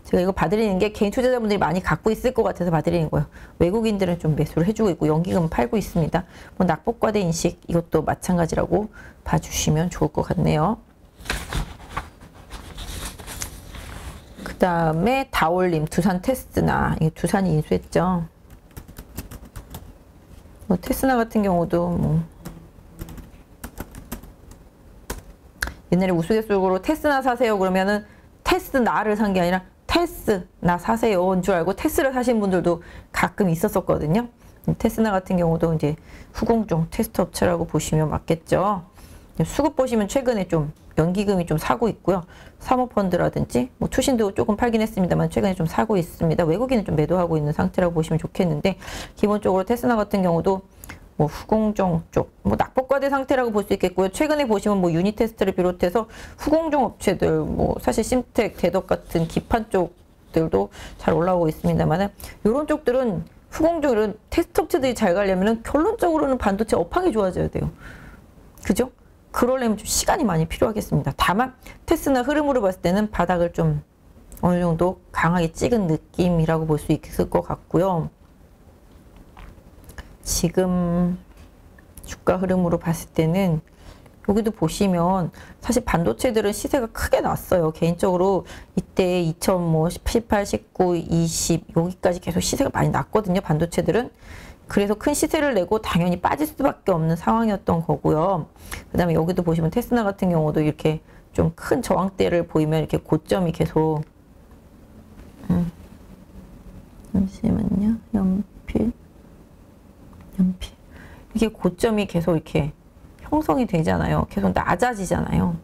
제가 이거 봐드리는 게 개인 투자자분들이 많이 갖고 있을 것 같아서 봐드리는 거예요. 외국인들은 좀 매수를 해주고 있고 연기금은 팔고 있습니다. 뭐 낙폭과대 인식 이것도 마찬가지라고 봐주시면 좋을 것 같네요. 그 다음에 다올림, 두산 테스나, 이게 두산이 인수했죠. 뭐 테스나 같은 경우도 뭐 옛날에 우스갯소리로 테스나 사세요 그러면은 테스나를 산 게 아니라 테스나 사세요인 줄 알고 테스를 사신 분들도 가끔 있었었거든요. 테스나 같은 경우도 이제 후공종 테스트 업체라고 보시면 맞겠죠. 수급 보시면 최근에 좀 연기금이 좀 사고 있고요. 사모펀드라든지 뭐 투신도 조금 팔긴 했습니다만 최근에 좀 사고 있습니다. 외국인은 좀 매도하고 있는 상태라고 보시면 좋겠는데 기본적으로 테스나 같은 경우도 뭐 후공정 쪽, 뭐 낙폭과대 상태라고 볼 수 있겠고요. 최근에 보시면 뭐 유니테스트를 비롯해서 후공정 업체들, 뭐 사실 심텍, 대덕 같은 기판 쪽들도 잘 올라오고 있습니다만은 이런 쪽들은 후공정은 테스트 업체들이 잘 가려면은 결론적으로는 반도체 업황이 좋아져야 돼요. 그죠? 그러려면 좀 시간이 많이 필요하겠습니다. 다만 테스나 흐름으로 봤을 때는 바닥을 좀 어느 정도 강하게 찍은 느낌이라고 볼 수 있을 것 같고요. 지금 주가 흐름으로 봤을 때는 여기도 보시면 사실 반도체들은 시세가 크게 났어요. 개인적으로 이때 2018, 19, 20 여기까지 계속 시세가 많이 났거든요. 반도체들은. 그래서 큰 시세를 내고 당연히 빠질 수밖에 없는 상황이었던 거고요. 그 다음에 여기도 보시면 테스나 같은 경우도 이렇게 좀 큰 저항대를 보이면 이렇게 고점이 계속 잠시만요. 연필 이게 고점이 계속 이렇게 형성이 되잖아요. 계속 낮아지잖아요.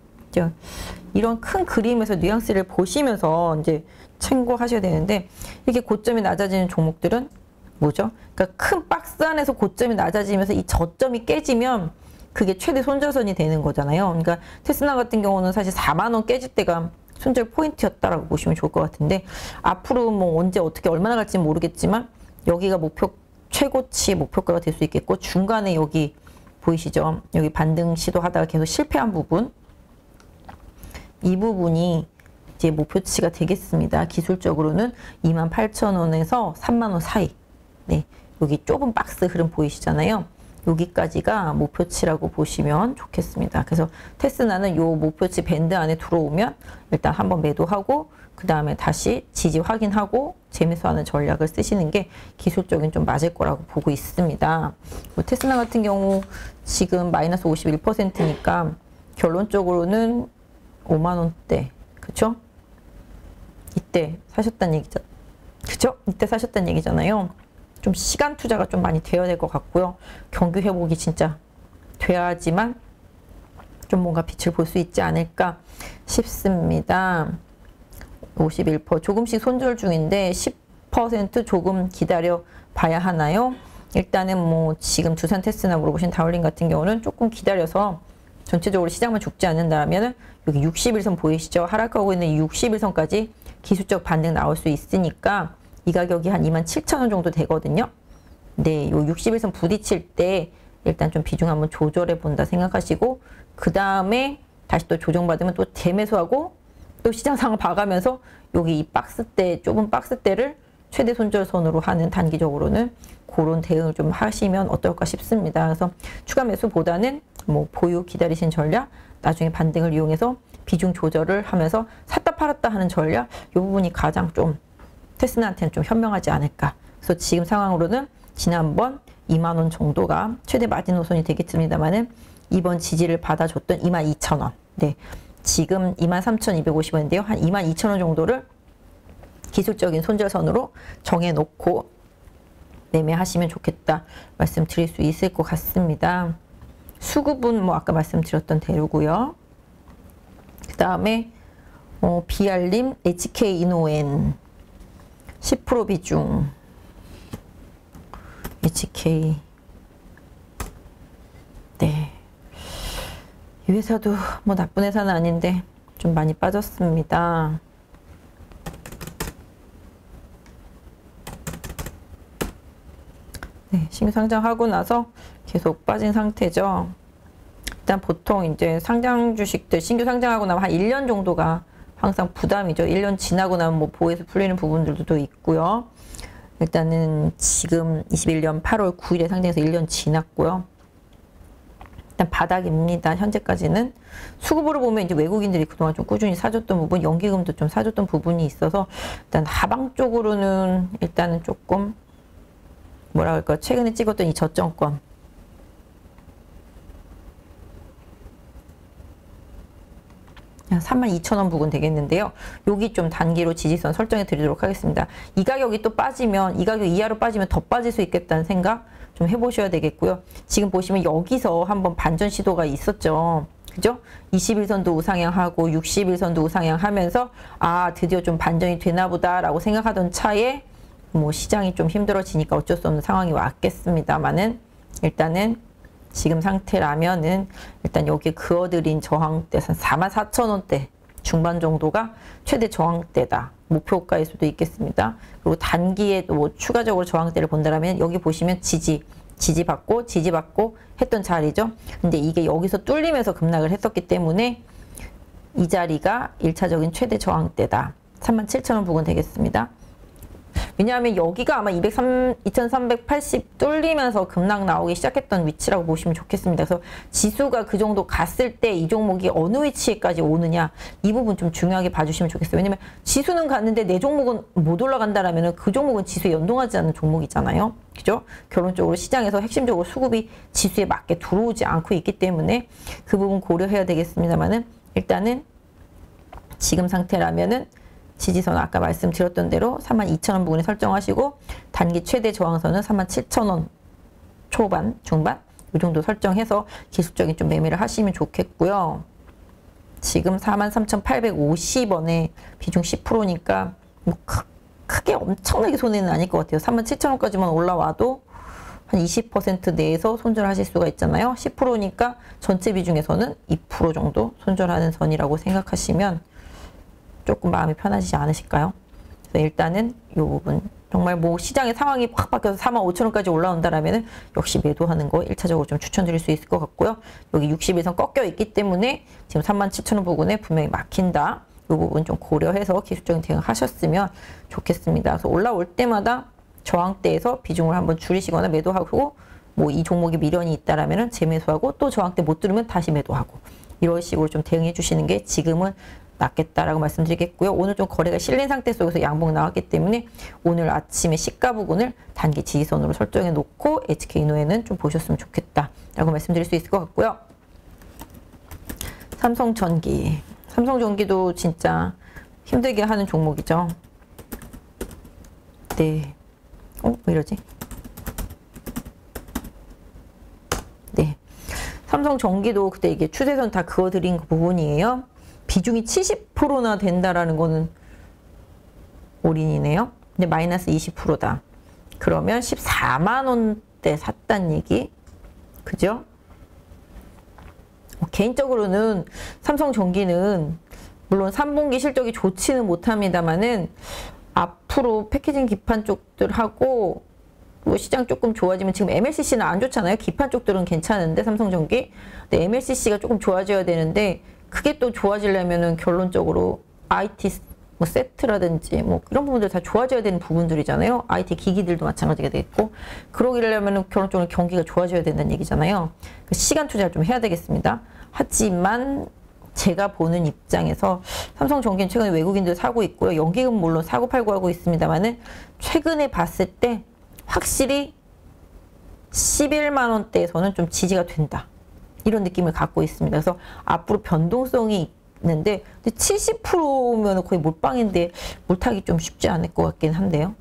이런 큰 그림에서 뉘앙스를 보시면서 이제 참고하셔야 되는데 이렇게 고점이 낮아지는 종목들은 뭐죠? 그러니까 큰 박스 안에서 고점이 낮아지면서 이 저점이 깨지면 그게 최대 손절선이 되는 거잖아요. 그러니까 테스나 같은 경우는 사실 4만 원 깨질 때가 손절 포인트였다라고 보시면 좋을 것 같은데 앞으로 뭐 언제 어떻게 얼마나 갈지는 모르겠지만 여기가 최고치 목표가가 될 수 있겠고 중간에 여기 보이시죠? 여기 반등 시도하다가 계속 실패한 부분 이 부분이 이제 목표치가 되겠습니다. 기술적으로는 28,000원에서 3만 원 사이. 네, 여기 좁은 박스 흐름 보이시잖아요. 여기까지가 목표치라고 보시면 좋겠습니다. 그래서 테스나는 요 목표치 밴드 안에 들어오면 일단 한번 매도하고 그 다음에 다시 지지 확인하고 재매수하는 전략을 쓰시는 게 기술적인 좀 맞을 거라고 보고 있습니다. 뭐 테스나 같은 경우 지금 마이너스 51%니까 결론적으로는 5만 원대, 그쵸? 이때 사셨다는 얘기죠. 그쵸? 이때 사셨다는 얘기잖아요. 좀 시간 투자가 좀 많이 되어야 될 것 같고요. 경기 회복이 진짜 돼야지만 좀 뭔가 빛을 볼 수 있지 않을까 싶습니다. 51% 조금씩 손절 중인데 10% 조금 기다려 봐야 하나요? 일단은 뭐 지금 두산 테스나 물어보신 다울링 같은 경우는 조금 기다려서 전체적으로 시장만 죽지 않는다면 여기 60일선 보이시죠? 하락하고 있는 60일선까지 기술적 반등 나올 수 있으니까 이 가격이 한 27,000원 정도 되거든요. 네, 요 60일선 부딪힐 때 일단 좀 비중 한번 조절해 본다 생각하시고 그 다음에 다시 또 조정받으면 또 재매수하고 또 시장 상황 봐가면서 여기 이 박스대 좁은 박스대를 최대 손절선으로 하는 단기적으로는 그런 대응을 좀 하시면 어떨까 싶습니다. 그래서 추가 매수보다는 뭐 보유 기다리신 전략 나중에 반등을 이용해서 비중 조절을 하면서 샀다 팔았다 하는 전략 이 부분이 가장 좀 테스나한테는 좀 현명하지 않을까. 그래서 지금 상황으로는 지난번 2만 원 정도가 최대 마지노선이 되겠습니다만은 이번 지지를 받아줬던 22,000원. 네. 지금 23,250원인데요. 한 22,000원 정도를 기술적인 손절선으로 정해놓고 매매하시면 좋겠다 말씀드릴 수 있을 것 같습니다. 수급은 뭐 아까 말씀드렸던 대로고요. 그 다음에 비알림 HK이노엔 10% 비중 HK 네. 이 회사도 뭐 나쁜 회사는 아닌데 좀 많이 빠졌습니다. 네, 신규 상장하고 나서 계속 빠진 상태죠. 일단 보통 이제 상장 주식들 신규 상장하고 나면 한 1년 정도가 항상 부담이죠. 1년 지나고 나면 뭐 보에서 풀리는 부분들도 있고요. 일단은 지금 21년 8월 9일에 상장해서 1년 지났고요. 일단 바닥입니다. 현재까지는. 수급으로 보면 이제 외국인들이 그동안 좀 꾸준히 사줬던 부분, 연기금도 좀 사줬던 부분이 있어서 일단 하방 쪽으로는 일단은 조금 뭐라 할까 최근에 찍었던 이 저점권 한 32,000원 부근 되겠는데요. 여기 좀 단기로 지지선 설정해 드리도록 하겠습니다. 이 가격이 또 빠지면 이 가격 이하로 빠지면 더 빠질 수 있겠다는 생각 좀 해보셔야 되겠고요. 지금 보시면 여기서 한번 반전 시도가 있었죠. 그죠? 21선도 우상향하고 61선도 우상향하면서 아 드디어 좀 반전이 되나 보다라고 생각하던 차에 뭐 시장이 좀 힘들어지니까 어쩔 수 없는 상황이 왔겠습니다만은 일단은 지금 상태라면은 일단 여기 그어들인 저항대 44,000원대 중반 정도가 최대 저항대다. 목표가일 수도 있겠습니다. 그리고 단기에 또 추가적으로 저항대를 본다면 여기 보시면 지지받고 했던 자리죠. 근데 이게 여기서 뚫리면서 급락을 했었기 때문에 이 자리가 1차적인 최대 저항대다. 37,000원 부근 되겠습니다. 왜냐하면 여기가 아마 2380 뚫리면서 급락 나오기 시작했던 위치라고 보시면 좋겠습니다. 그래서 지수가 그 정도 갔을 때 이 종목이 어느 위치에까지 오느냐 이 부분 좀 중요하게 봐주시면 좋겠어요. 왜냐면 지수는 갔는데 내 종목은 못 올라간다라면 그 종목은 지수에 연동하지 않는 종목이잖아요. 그죠? 결론적으로 시장에서 핵심적으로 수급이 지수에 맞게 들어오지 않고 있기 때문에 그 부분 고려해야 되겠습니다만은 일단은 지금 상태라면은 지지선 아까 말씀드렸던 대로 32,000원 부근에 설정하시고 단기 최대 저항선은 37,000원 초반, 중반 이 정도 설정해서 기술적인 좀 매매를 하시면 좋겠고요. 지금 43,850원에 비중 10%니까 뭐 크게 엄청나게 손해는 아닐 것 같아요. 37,000원까지만 올라와도 한 20% 내에서 손절하실 수가 있잖아요. 10%니까 전체 비중에서는 2% 정도 손절하는 선이라고 생각하시면 조금 마음이 편하시지 않으실까요? 그래서 일단은 이 부분 정말 뭐 시장의 상황이 확 바뀌어서 45,000원까지 올라온다라면 역시 매도하는 거 1차적으로 좀 추천드릴 수 있을 것 같고요. 여기 60일선 꺾여 있기 때문에 지금 37,000원 부근에 분명히 막힌다. 이 부분 좀 고려해서 기술적인 대응 하셨으면 좋겠습니다. 그래서 올라올 때마다 저항대에서 비중을 한번 줄이시거나 매도하고 뭐 이 종목에 미련이 있다라면 재매수하고 또 저항대 못 뚫으면 다시 매도하고 이런 식으로 좀 대응해 주시는 게 지금은 낫겠다라고 말씀드리겠고요. 오늘 좀 거래가 실린 상태 속에서 양봉 나왔기 때문에 오늘 아침에 시가 부분을 단기 지지선으로 설정해 놓고 HK노에는 좀 보셨으면 좋겠다라고 말씀드릴 수 있을 것 같고요. 삼성전기. 삼성전기도 진짜 힘들게 하는 종목이죠. 네. 왜 이러지? 네. 삼성전기도 그때 이게 추세선 다 그어드린 그 부분이에요. 비중이 70%나 된다라는 거는 올인이네요. 근데 마이너스 20%다. 그러면 14만 원대 샀단 얘기. 그죠? 개인적으로는 삼성전기는 물론 3분기 실적이 좋지는 못합니다만은 앞으로 패키징 기판 쪽들하고 뭐 시장 조금 좋아지면 지금 MLCC는 안 좋잖아요. 기판 쪽들은 괜찮은데 삼성전기. 근데 MLCC가 조금 좋아져야 되는데 그게 또 좋아지려면은 결론적으로 IT 뭐 세트라든지 뭐 이런 부분들 다 좋아져야 되는 부분들이잖아요. IT 기기들도 마찬가지가 되겠고 그러기려면은 결론적으로 경기가 좋아져야 된다는 얘기잖아요. 시간 투자를 좀 해야 되겠습니다. 하지만 제가 보는 입장에서 삼성전기는 최근에 외국인들 사고 있고요. 연기금 물론 사고 팔고 하고 있습니다만은 최근에 봤을 때 확실히 11만 원대에서는 좀 지지가 된다. 이런 느낌을 갖고 있습니다. 그래서 앞으로 변동성이 있는데 70%면 거의 몰빵인데 몰타기 좀 쉽지 않을 것 같긴 한데요.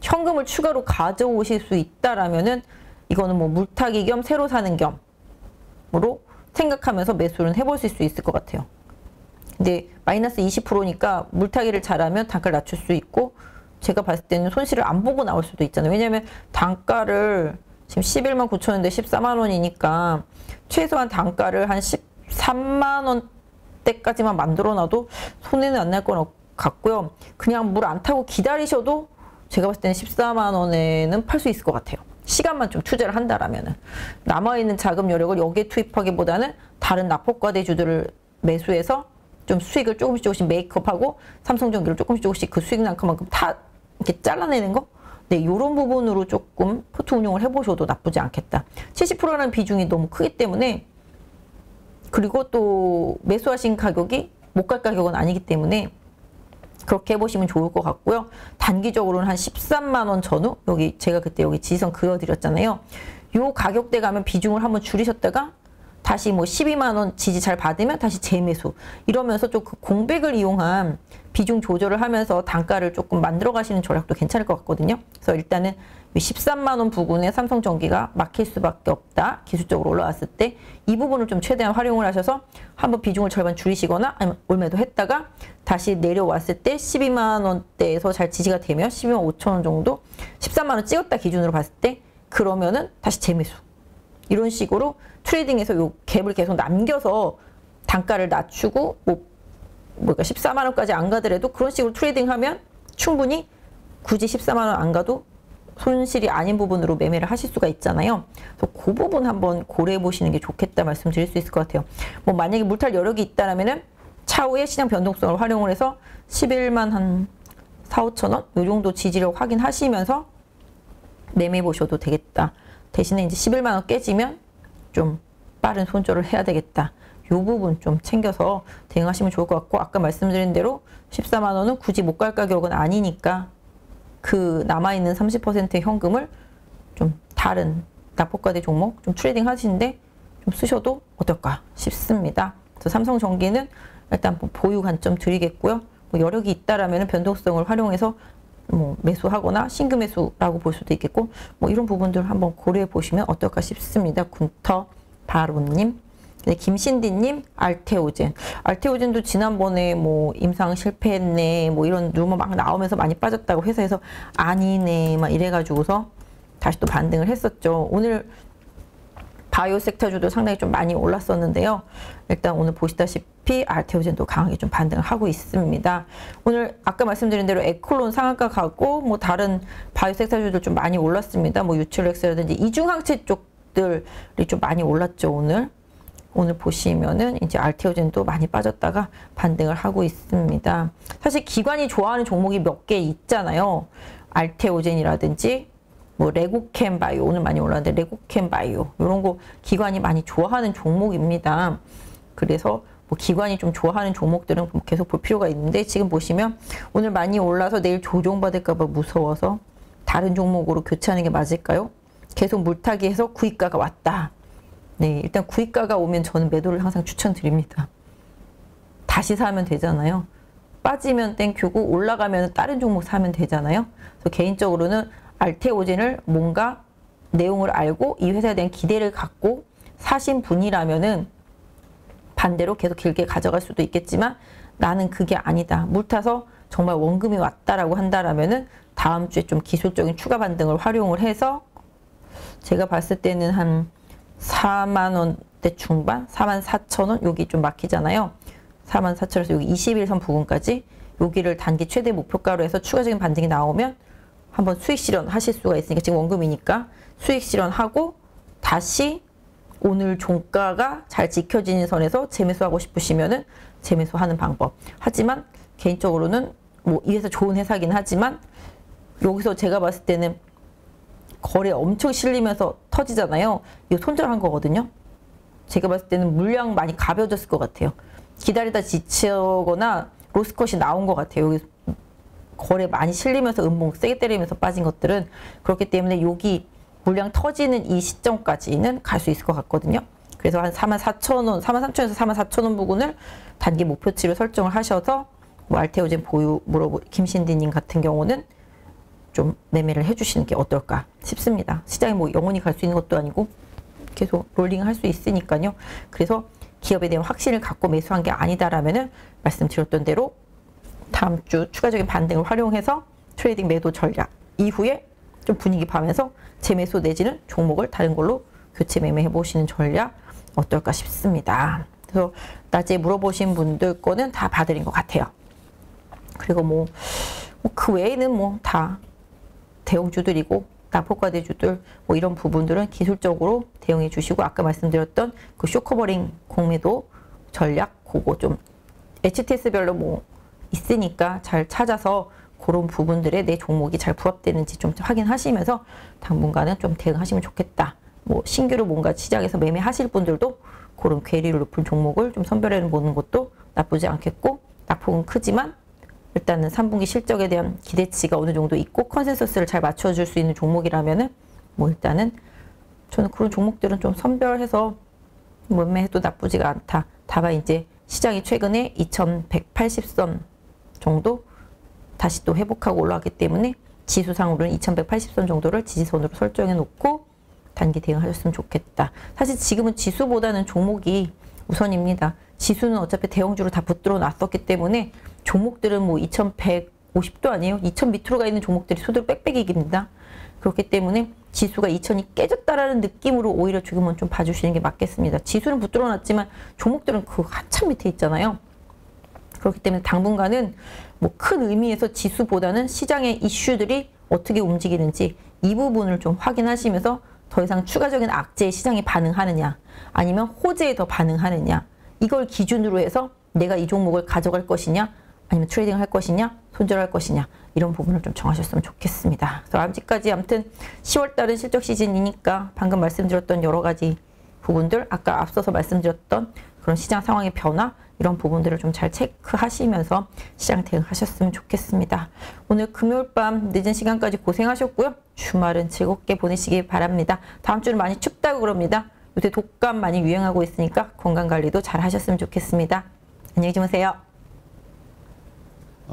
현금을 추가로 가져오실 수 있다라면은 이거는 뭐 물타기 겸 새로 사는 겸으로 생각하면서 매수를 해보실 수 있을 것 같아요. 근데 마이너스 20%니까 물타기를 잘하면 단가를 낮출 수 있고 제가 봤을 때는 손실을 안 보고 나올 수도 있잖아요. 왜냐하면 단가를 지금 11만 9천 원인데 14만 원이니까 최소한 단가를 한 13만 원대까지만 만들어놔도 손해는 안 날 것 같고요. 그냥 물 안 타고 기다리셔도 제가 봤을 때는 14만 원에는 팔 수 있을 것 같아요. 시간만 좀 투자를 한다라면은 남아있는 자금 여력을 여기에 투입하기보다는 다른 납폭과대주들을 매수해서 좀 수익을 조금씩 메이크업하고 삼성전기를 조금씩 그 수익 난만큼 다 이렇게 잘라내는 거? 네, 이런 부분으로 조금 포트 운용을 해보셔도 나쁘지 않겠다. 70%라는 비중이 너무 크기 때문에 그리고 또 매수하신 가격이 못 갈 가격은 아니기 때문에 그렇게 해보시면 좋을 것 같고요. 단기적으로는 한 13만 원 전후 여기 제가 그때 여기 지지선 그어드렸잖아요. 요 가격대 가면 비중을 한번 줄이셨다가 다시 뭐 12만 원 지지 잘 받으면 다시 재매수 이러면서 좀 그 공백을 이용한 비중 조절을 하면서 단가를 조금 만들어 가시는 전략도 괜찮을 것 같거든요. 그래서 일단은 13만 원 부근에 삼성전기가 막힐 수밖에 없다. 기술적으로 올라왔을 때 이 부분을 좀 최대한 활용을 하셔서 한번 비중을 절반 줄이시거나 아니면 올매도 했다가 다시 내려왔을 때 12만 원대에서 잘 지지가 되면 12만 5천 원 정도 13만 원 찍었다 기준으로 봤을 때 그러면은 다시 재매수. 이런 식으로 트레이딩에서 요 갭을 계속 남겨서 단가를 낮추고 뭐가 14만 원까지 안 가더라도 그런 식으로 트레이딩하면 충분히 굳이 14만 원 안 가도 손실이 아닌 부분으로 매매를 하실 수가 있잖아요. 그래서 그 부분 한번 고려해 보시는 게 좋겠다 말씀드릴 수 있을 것 같아요. 뭐 만약에 물탈 여력이 있다라면은 차후에 시장 변동성을 활용을 해서 11만 한 4, 5천 원? 이 정도 지지력 확인하시면서 매매해 보셔도 되겠다. 대신에 이제 11만 원 깨지면 좀 빠른 손절을 해야 되겠다. 이 부분 좀 챙겨서 대응하시면 좋을 것 같고 아까 말씀드린 대로 14만 원은 굳이 못 갈 가격은 아니니까 그 남아있는 30%의 현금을 좀 다른 낙폭과대 종목 좀 트레이딩 하시는데 좀 쓰셔도 어떨까 싶습니다. 그래서 삼성전기는 일단 보유 관점 드리겠고요. 뭐 여력이 있다라면 변동성을 활용해서 뭐 매수하거나 신규 매수라고 볼 수도 있겠고 뭐 이런 부분들 한번 고려해 보시면 어떨까 싶습니다. 군터 바로님. 네, 김신디님, 알테오젠. 알테오젠도 지난번에 뭐 임상 실패했네, 뭐 이런 루머 막 나오면서 많이 빠졌다고 회사에서 아니네, 막 이래가지고서 다시 또 반등을 했었죠. 오늘 바이오 섹터주도 상당히 좀 많이 올랐었는데요. 일단 오늘 보시다시피 알테오젠도 강하게 좀 반등을 하고 있습니다. 오늘 아까 말씀드린 대로 에콜론 상한가 가고 뭐 다른 바이오 섹터주들 좀 많이 올랐습니다. 뭐 유출렉스라든지 이중항체 쪽들이 좀 많이 올랐죠, 오늘. 오늘 보시면은 이제 알테오젠도 많이 빠졌다가 반등을 하고 있습니다. 사실 기관이 좋아하는 종목이 몇 개 있잖아요. 알테오젠이라든지 뭐 레고캠 바이오 오늘 많이 올랐는데 레고캠 바이오 이런 거 기관이 많이 좋아하는 종목입니다. 그래서 뭐 기관이 좀 좋아하는 종목들은 계속 볼 필요가 있는데 지금 보시면 오늘 많이 올라서 내일 조정받을까 봐 무서워서 다른 종목으로 교체하는 게 맞을까요? 계속 물타기 해서 구입가가 왔다. 네, 일단 구입가가 오면 저는 매도를 항상 추천드립니다. 다시 사면 되잖아요. 빠지면 땡큐고 올라가면 다른 종목 사면 되잖아요. 그래서 개인적으로는 알테오젠을 뭔가 내용을 알고 이 회사에 대한 기대를 갖고 사신 분이라면은 반대로 계속 길게 가져갈 수도 있겠지만 나는 그게 아니다. 물 타서 정말 원금이 왔다라고 한다라면은 다음 주에 좀 기술적인 추가 반등을 활용을 해서 제가 봤을 때는 한 4만 원대 중반, 4만 4천 원 여기 좀 막히잖아요. 4만 4천원에서 여기 21선 부근까지 여기를 단기 최대 목표가로 해서 추가적인 반등이 나오면 한번 수익 실현하실 수가 있으니까 지금 원금이니까 수익 실현하고 다시 오늘 종가가 잘 지켜지는 선에서 재매수하고 싶으시면은 재매수하는 방법. 하지만 개인적으로는 뭐 이 회사 좋은 회사긴 하지만 여기서 제가 봤을 때는 거래 엄청 실리면서 터지잖아요. 이거 손절한 거거든요. 제가 봤을 때는 물량 많이 가벼워졌을 것 같아요. 기다리다 지치거나 로스컷이 나온 것 같아요. 여기 거래 많이 실리면서 음봉 세게 때리면서 빠진 것들은 그렇기 때문에 여기 물량 터지는 이 시점까지는 갈 수 있을 것 같거든요. 그래서 한 44,000원, 43,000원에서 44,000원 부근을 단기 목표치로 설정을 하셔서 뭐 알테오젠 보유 김신디님 같은 경우는 좀 매매를 해주시는 게 어떨까 싶습니다. 시장이 뭐 영원히 갈 수 있는 것도 아니고 계속 롤링 할 수 있으니까요. 그래서 기업에 대한 확신을 갖고 매수한 게 아니다라면은 말씀드렸던 대로 다음 주 추가적인 반등을 활용해서 트레이딩 매도 전략 이후에 좀 분위기 봐면서 재매수 내지는 종목을 다른 걸로 교체 매매해 보시는 전략 어떨까 싶습니다. 그래서 낮에 물어보신 분들 거는 다 봐드린 것 같아요. 그리고 뭐 그 외에는 뭐 다 대형주들이고 낙폭과대주들 뭐 이런 부분들은 기술적으로 대응해 주시고 아까 말씀드렸던 그 쇼커버링 공매도 전략 그거 좀 HTS별로 뭐 있으니까 잘 찾아서 그런 부분들에 내 종목이 잘 부합되는지 좀 확인하시면서 당분간은 좀 대응하시면 좋겠다. 뭐 신규로 뭔가 시장에서 매매하실 분들도 그런 괴리를 높은 종목을 좀 선별해 보는 것도 나쁘지 않겠고 낙폭은 크지만 일단은 3분기 실적에 대한 기대치가 어느 정도 있고 컨센서스를 잘 맞춰줄 수 있는 종목이라면은 뭐 일단은 저는 그런 종목들은 좀 선별해서 매매해도 나쁘지가 않다. 다만 이제 시장이 최근에 2180선 정도 다시 또 회복하고 올라왔기 때문에 지수상으로는 2180선 정도를 지지선으로 설정해 놓고 단기 대응하셨으면 좋겠다. 사실 지금은 지수보다는 종목이 우선입니다. 지수는 어차피 대형주로 다 붙들어 놨었기 때문에 종목들은 뭐 2150도 아니에요. 2000 밑으로 가 있는 종목들이 수두룩 빽빽 이깁니다. 그렇기 때문에 지수가 2000이 깨졌다라는 느낌으로 오히려 지금은 좀 봐주시는 게 맞겠습니다. 지수는 붙들어 놨지만 종목들은 그 한참 밑에 있잖아요. 그렇기 때문에 당분간은 뭐 큰 의미에서 지수보다는 시장의 이슈들이 어떻게 움직이는지 이 부분을 좀 확인하시면서 더 이상 추가적인 악재에 시장이 반응하느냐 아니면 호재에 더 반응하느냐 이걸 기준으로 해서 내가 이 종목을 가져갈 것이냐 아니면 트레이딩을 할 것이냐 손절할 것이냐 이런 부분을 좀 정하셨으면 좋겠습니다. 그래서 아직까지 아무튼 10월달은 실적 시즌이니까 방금 말씀드렸던 여러 가지 부분들 아까 앞서서 말씀드렸던 그런 시장 상황의 변화 이런 부분들을 좀 잘 체크하시면서 시장 대응하셨으면 좋겠습니다. 오늘 금요일 밤 늦은 시간까지 고생하셨고요. 주말은 즐겁게 보내시기 바랍니다. 다음 주는 많이 춥다고 그럽니다. 요새 독감 많이 유행하고 있으니까 건강관리도 잘 하셨으면 좋겠습니다. 안녕히 주무세요.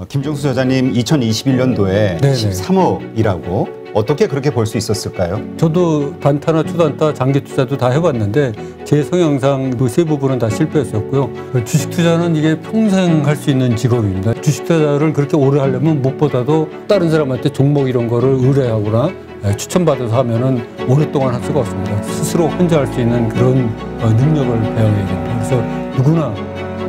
김정수 저자님 2021년도에 13억이라고 어떻게 그렇게 벌 수 있었을까요? 저도 단타나 초단타, 장기 투자도 다 해봤는데 제 성향상 그 세 부분은 다 실패했었고요. 주식 투자는 이게 평생 할 수 있는 직업입니다. 주식 투자를 그렇게 오래 하려면 무엇보다도 다른 사람한테 종목 이런 거를 의뢰하거나 추천받아서 하면은 오랫동안 할 수가 없습니다. 스스로 혼자 할 수 있는 그런 능력을 배워야 됩니다. 그래서 누구나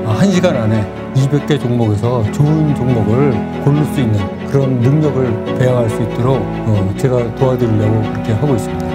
1시간 안에 200개 종목에서 좋은 종목을 고를 수 있는 그런 능력을 배양할 수 있도록 제가 도와드리려고 그렇게 하고 있습니다.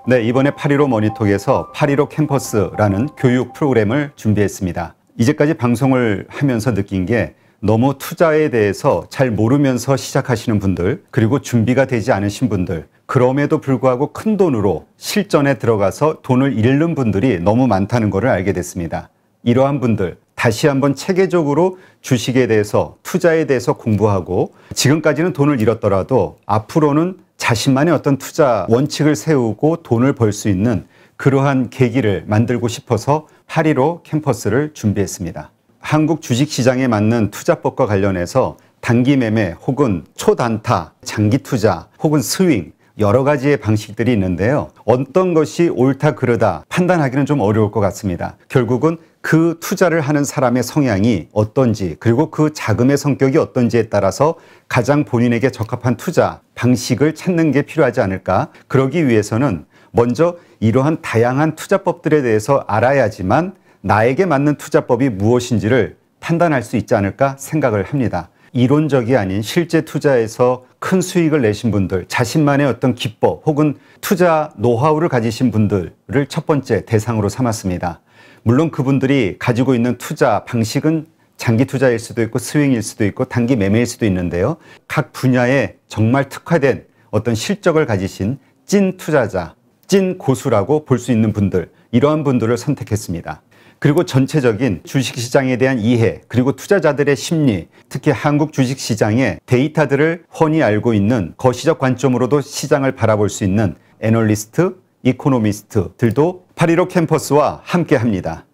네, 이번에 8.15 머니톡에서 8.15 캠퍼스라는 교육 프로그램을 준비했습니다. 이제까지 방송을 하면서 느낀 게 너무 투자에 대해서 잘 모르면서 시작하시는 분들 그리고 준비가 되지 않으신 분들 그럼에도 불구하고 큰 돈으로 실전에 들어가서 돈을 잃는 분들이 너무 많다는 것을 알게 됐습니다. 이러한 분들 다시 한번 체계적으로 주식에 대해서 투자에 대해서 공부하고 지금까지는 돈을 잃었더라도 앞으로는 자신만의 어떤 투자 원칙을 세우고 돈을 벌 수 있는 그러한 계기를 만들고 싶어서 8.15 캠퍼스를 준비했습니다. 한국 주식시장에 맞는 투자법과 관련해서 단기 매매 혹은 초단타, 장기 투자 혹은 스윙 여러 가지의 방식들이 있는데요. 어떤 것이 옳다 그르다 판단하기는 좀 어려울 것 같습니다. 결국은 그 투자를 하는 사람의 성향이 어떤지 그리고 그 자금의 성격이 어떤지에 따라서 가장 본인에게 적합한 투자 방식을 찾는 게 필요하지 않을까. 그러기 위해서는 먼저 이러한 다양한 투자법들에 대해서 알아야지만 나에게 맞는 투자법이 무엇인지를 판단할 수 있지 않을까 생각을 합니다. 이론적이 아닌 실제 투자에서 큰 수익을 내신 분들, 자신만의 어떤 기법 혹은 투자 노하우를 가지신 분들을 첫 번째 대상으로 삼았습니다. 물론 그분들이 가지고 있는 투자 방식은 장기 투자일 수도 있고 스윙일 수도 있고 단기 매매일 수도 있는데요. 각 분야에 정말 특화된 어떤 실적을 가지신 찐 투자자, 찐 고수라고 볼 수 있는 분들, 이러한 분들을 선택했습니다. 그리고 전체적인 주식시장에 대한 이해 그리고 투자자들의 심리 특히 한국 주식시장의 데이터들을 훤히 알고 있는 거시적 관점으로도 시장을 바라볼 수 있는 애널리스트, 이코노미스트들도 8.15 캠퍼스와 함께합니다.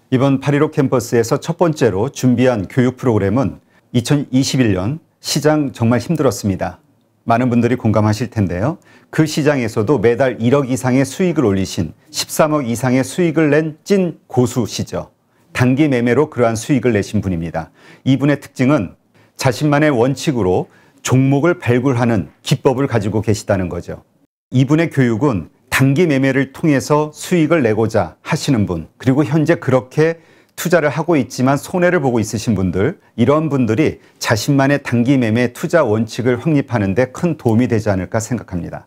이번 8.15 캠퍼스에서 첫 번째로 준비한 교육 프로그램은 2021년 시장 정말 힘들었습니다. 많은 분들이 공감하실 텐데요. 그 시장에서도 매달 1억 이상의 수익을 올리신 13억 이상의 수익을 낸 찐 고수시죠. 단기 매매로 그러한 수익을 내신 분입니다. 이분의 특징은 자신만의 원칙으로 종목을 발굴하는 기법을 가지고 계시다는 거죠. 이분의 교육은 단기 매매를 통해서 수익을 내고자 하시는 분 그리고 현재 그렇게 투자를 하고 있지만 손해를 보고 있으신 분들 이런 분들이 자신만의 단기 매매 투자 원칙을 확립하는 데 큰 도움이 되지 않을까 생각합니다.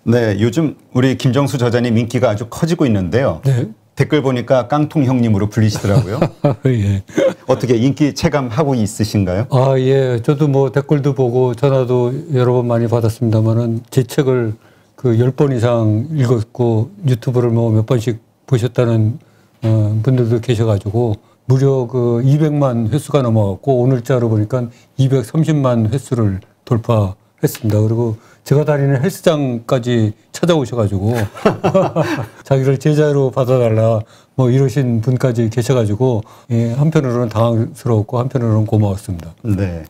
네, 요즘 우리 김정수 저자님 인기가 아주 커지고 있는데요. 네. 댓글 보니까 깡통 형님으로 불리시더라고요. 예. 어떻게 인기 체감하고 있으신가요? 예. 저도 뭐 댓글도 보고 전화도 여러 번 많이 받았습니다만은 제 책을 그 10번 이상 읽었고 유튜브를 뭐 몇 번씩 보셨다는 분들도 계셔가지고 무려 그 200만 횟수가 넘어갔고 오늘자로 보니까 230만 횟수를 돌파했습니다. 그리고 제가 다니는 헬스장까지 찾아오셔가지고 자기를 제자로 받아달라 뭐 이러신 분까지 계셔가지고 한편으로는 당황스러웠고 한편으로는 고마웠습니다. 네.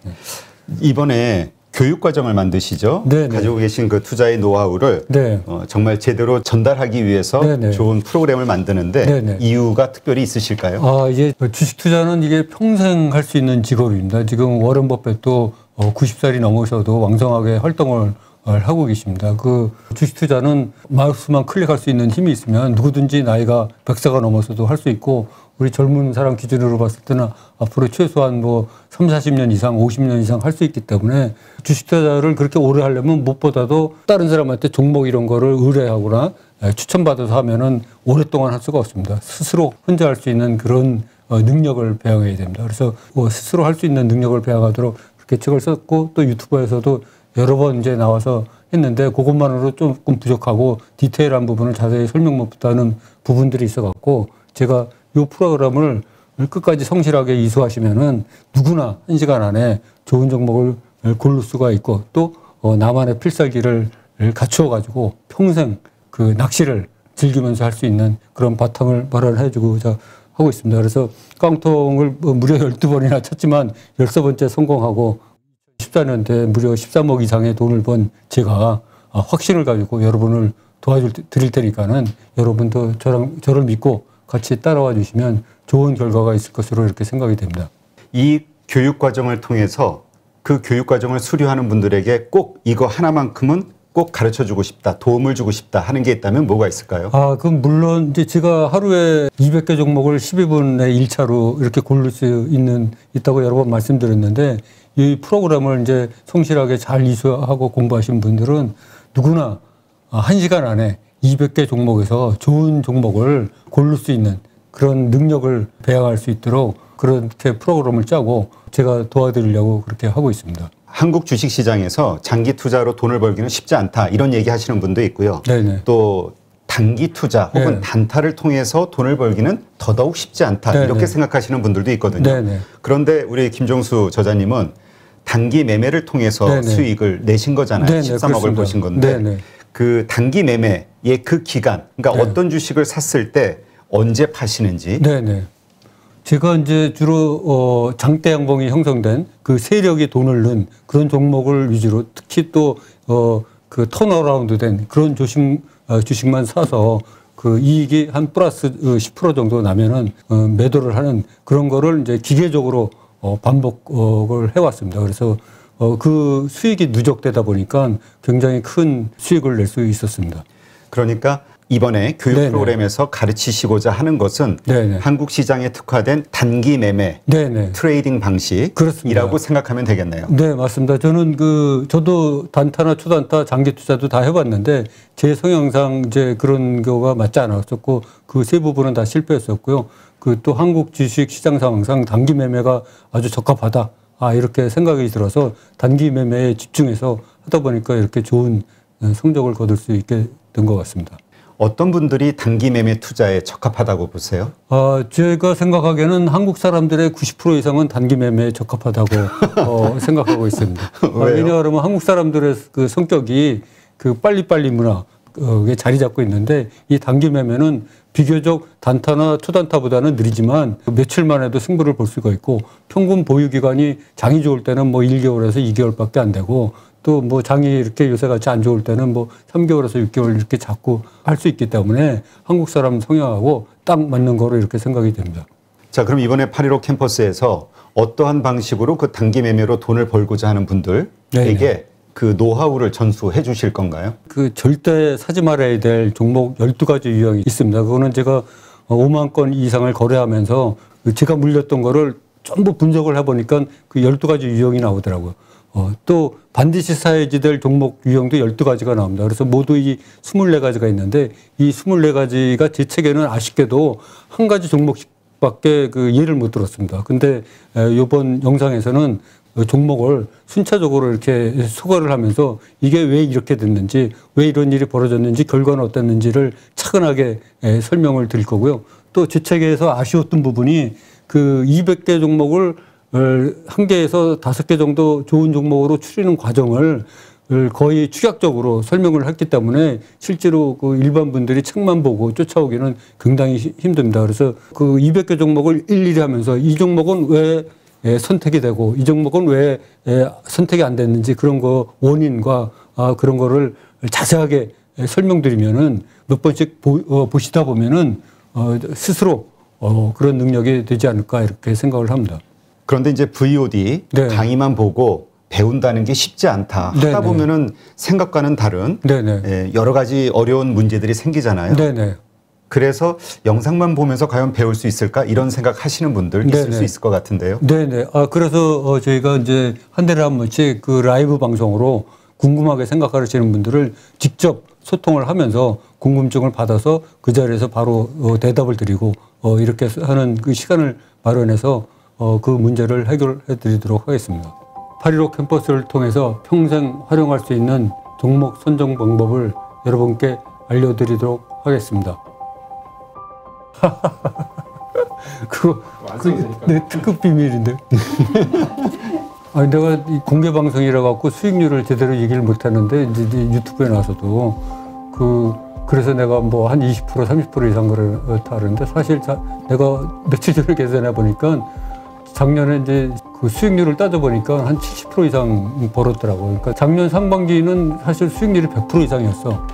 이번에 교육 과정을 만드시죠? 네네. 가지고 계신 그 투자의 노하우를 네. 정말 제대로 전달하기 위해서 네네. 좋은 프로그램을 만드는데 네네. 이유가 특별히 있으실까요? 아, 이게 주식 투자는 이게 평생 할 수 있는 직업입니다. 지금 워런 버핏도 90살이 넘으셔도 왕성하게 활동을 하고 계십니다. 그 주식 투자는 마우스만 클릭할 수 있는 힘이 있으면 누구든지 나이가 100세가 넘어서도 할 수 있고, 우리 젊은 사람 기준으로 봤을 때는 앞으로 최소한 뭐 3, 40년 이상, 50년 이상 할 수 있기 때문에 주식 투자를 그렇게 오래 하려면 무엇보다도 다른 사람한테 종목 이런 거를 의뢰하거나 추천받아서 하면은 오랫동안 할 수가 없습니다. 스스로 혼자 할 수 있는 그런 능력을 배워야 됩니다. 그래서 스스로 할 수 있는 능력을 배워가도록 그렇게 책을 썼고, 또 유튜브에서도 여러 번 이제 나와서 했는데 그것만으로 조금 부족하고 디테일한 부분을 자세히 설명 못하는 부분들이 있어갖고, 제가 이 프로그램을 끝까지 성실하게 이수하시면은 누구나 1시간 안에 좋은 종목을 고를 수가 있고, 또 나만의 필살기를 갖추어가지고 평생 그 낚시를 즐기면서 할 수 있는 그런 바탕을 마련해주고자 하고 있습니다. 그래서 깡통을 무려 12번이나 쳤지만 13번째 성공하고 14년대 무려 13억 이상의 돈을 번 제가 확신을 가지고 여러분을 도와드릴 테니까는 여러분도 저를 믿고 같이 따라와 주시면 좋은 결과가 있을 것으로 이렇게 생각이 됩니다. 이 교육 과정을 통해서 그 교육 과정을 수료하는 분들에게 꼭 이거 하나만큼은 꼭 가르쳐 주고 싶다, 도움을 주고 싶다 하는 게 있다면 뭐가 있을까요? 그럼 물론 이제 제가 하루에 200개 종목을 12분의 1차로 이렇게 고를 수 있다고 여러 번 말씀드렸는데, 이 프로그램을 이제 성실하게 잘 이수하고 공부하신 분들은 누구나 1시간 안에 200개 종목에서 좋은 종목을 고를 수 있는 그런 능력을 배양할 수 있도록 그렇게 프로그램을 짜고 제가 도와드리려고 그렇게 하고 있습니다. 한국 주식시장에서 장기 투자로 돈을 벌기는 쉽지 않다, 이런 얘기 하시는 분도 있고요. 네네. 또 단기 투자 혹은 네. 단타를 통해서 돈을 벌기는 더더욱 쉽지 않다, 네네. 이렇게 생각하시는 분들도 있거든요. 네네. 그런데 우리 김종수 저자님은 단기 매매를 통해서 네네. 수익을 내신 거잖아요. 네네, 13억을 그렇습니다. 보신 건데 네네. 그 단기 매매의 그 기간, 그러니까 네. 어떤 주식을 샀을 때 언제 파시는지. 네네. 제가 이제 주로 장대 양봉이 형성된 그 세력이 돈을 넣은 그런 종목을 위주로, 특히 또 그 턴어라운드 된 그런 주식만 사서 그 이익이 한 플러스 10% 정도 나면은 매도를 하는 그런 거를 이제 기계적으로 반복을 해왔습니다. 그래서 그 수익이 누적되다 보니까 굉장히 큰 수익을 낼 수 있었습니다. 그러니까 이번에 교육 네네. 프로그램에서 가르치시고자 하는 것은 네네. 한국 시장에 특화된 단기 매매, 네네. 트레이딩 방식이라고 그렇습니다. 생각하면 되겠네요. 네, 맞습니다. 저는 저도 단타나 초단타, 장기 투자도 다 해봤는데 제 성향상 이제 그런 거가 맞지 않았었고 그 세 부분은 다 실패했었고요. 그 또 한국 주식 시장 상황상 단기 매매가 아주 적합하다. 이렇게 생각이 들어서 단기 매매에 집중해서 하다 보니까 이렇게 좋은 성적을 거둘 수 있게 된 것 같습니다. 어떤 분들이 단기 매매 투자에 적합하다고 보세요? 제가 생각하기에는 한국 사람들의 90% 이상은 단기 매매에 적합하다고 생각하고 있습니다. 왜냐하면 한국 사람들의 그 성격이 그 빨리빨리 문화에 자리 잡고 있는데, 이 단기 매매는 비교적 단타나 초단타보다는 느리지만 며칠만 해도 승부를 볼 수가 있고, 평균 보유 기간이 장이 좋을 때는 뭐 1개월에서 2개월밖에 안 되고, 또 뭐 장이 이렇게 요새같이 안 좋을 때는 뭐 3개월에서 6개월 이렇게 잡고 할 수 있기 때문에 한국 사람 성향하고 딱 맞는 거로 이렇게 생각이 됩니다. 자, 그럼 이번에 8.15 캠퍼스에서 어떠한 방식으로 그 단기 매매로 돈을 벌고자 하는 분들에게 네네. 그 노하우를 전수해 주실 건가요? 그 절대 사지 말아야 될 종목 12가지 유형이 있습니다. 그거는 제가 5만 건 이상을 거래하면서 제가 물렸던 거를 전부 분석을 해보니까 그 12가지 유형이 나오더라고요. 또 반드시 사야지 될 종목 유형도 12가지가 나옵니다. 그래서 모두 이 24가지가 있는데, 이 24가지가 제 책에는 아쉽게도 한 가지 종목밖에 그 예를 못 들었습니다. 근데 이번 영상에서는 종목을 순차적으로 이렇게 소개를 하면서 이게 왜 이렇게 됐는지, 왜 이런 일이 벌어졌는지, 결과는 어땠는지를 차근하게 설명을 드릴 거고요. 또 제 책에서 아쉬웠던 부분이 그 200개 종목을 1개에서 5개 정도 좋은 종목으로 추리는 과정을 거의 축약적으로 설명을 했기 때문에 실제로 그 일반 분들이 책만 보고 쫓아오기는 굉장히 힘듭니다. 그래서 그 200개 종목을 일일이 하면서 이 종목은 왜 선택이 되고 이 종목은 왜 선택이 안 됐는지 그런 거 원인과 그런 거를 자세하게 설명드리면은 몇 번씩 보시다 보면은 스스로 그런 능력이 되지 않을까 이렇게 생각을 합니다. 그런데 이제 VOD 네. 강의만 보고 배운다는 게 쉽지 않다. 하다 네네. 보면은 생각과는 다른 네네. 여러 가지 어려운 문제들이 생기잖아요. 네네. 그래서 영상만 보면서 과연 배울 수 있을까 이런 생각 하시는 분들 있을 네네. 수 있을 것 같은데요. 네네. 그래서 저희가 이제 한 달에 한 번씩 그 라이브 방송으로 궁금하게 생각하시는 분들을 직접 소통을 하면서 궁금증을 받아서 그 자리에서 바로 대답을 드리고 이렇게 하는 그 시간을 마련해서 그 문제를 해결해 드리도록 하겠습니다. 8.15 캠퍼스를 통해서 평생 활용할 수 있는 종목 선정 방법을 여러분께 알려드리도록 하겠습니다. 그거 내 특급 비밀인데. 아니, 내가 이 공개 방송이라 갖고 수익률을 제대로 얘기를 못 하는데 이제 유튜브에 나와서도 그래서 내가 뭐 한 20% 30% 이상 그렇다는데 사실 내가 며칠 전에 계산해 보니까 작년에 이제 그 수익률을 따져 보니까 한 70% 이상 벌었더라고요. 그러니까 작년 상반기는 사실 수익률이 100% 이상이었어.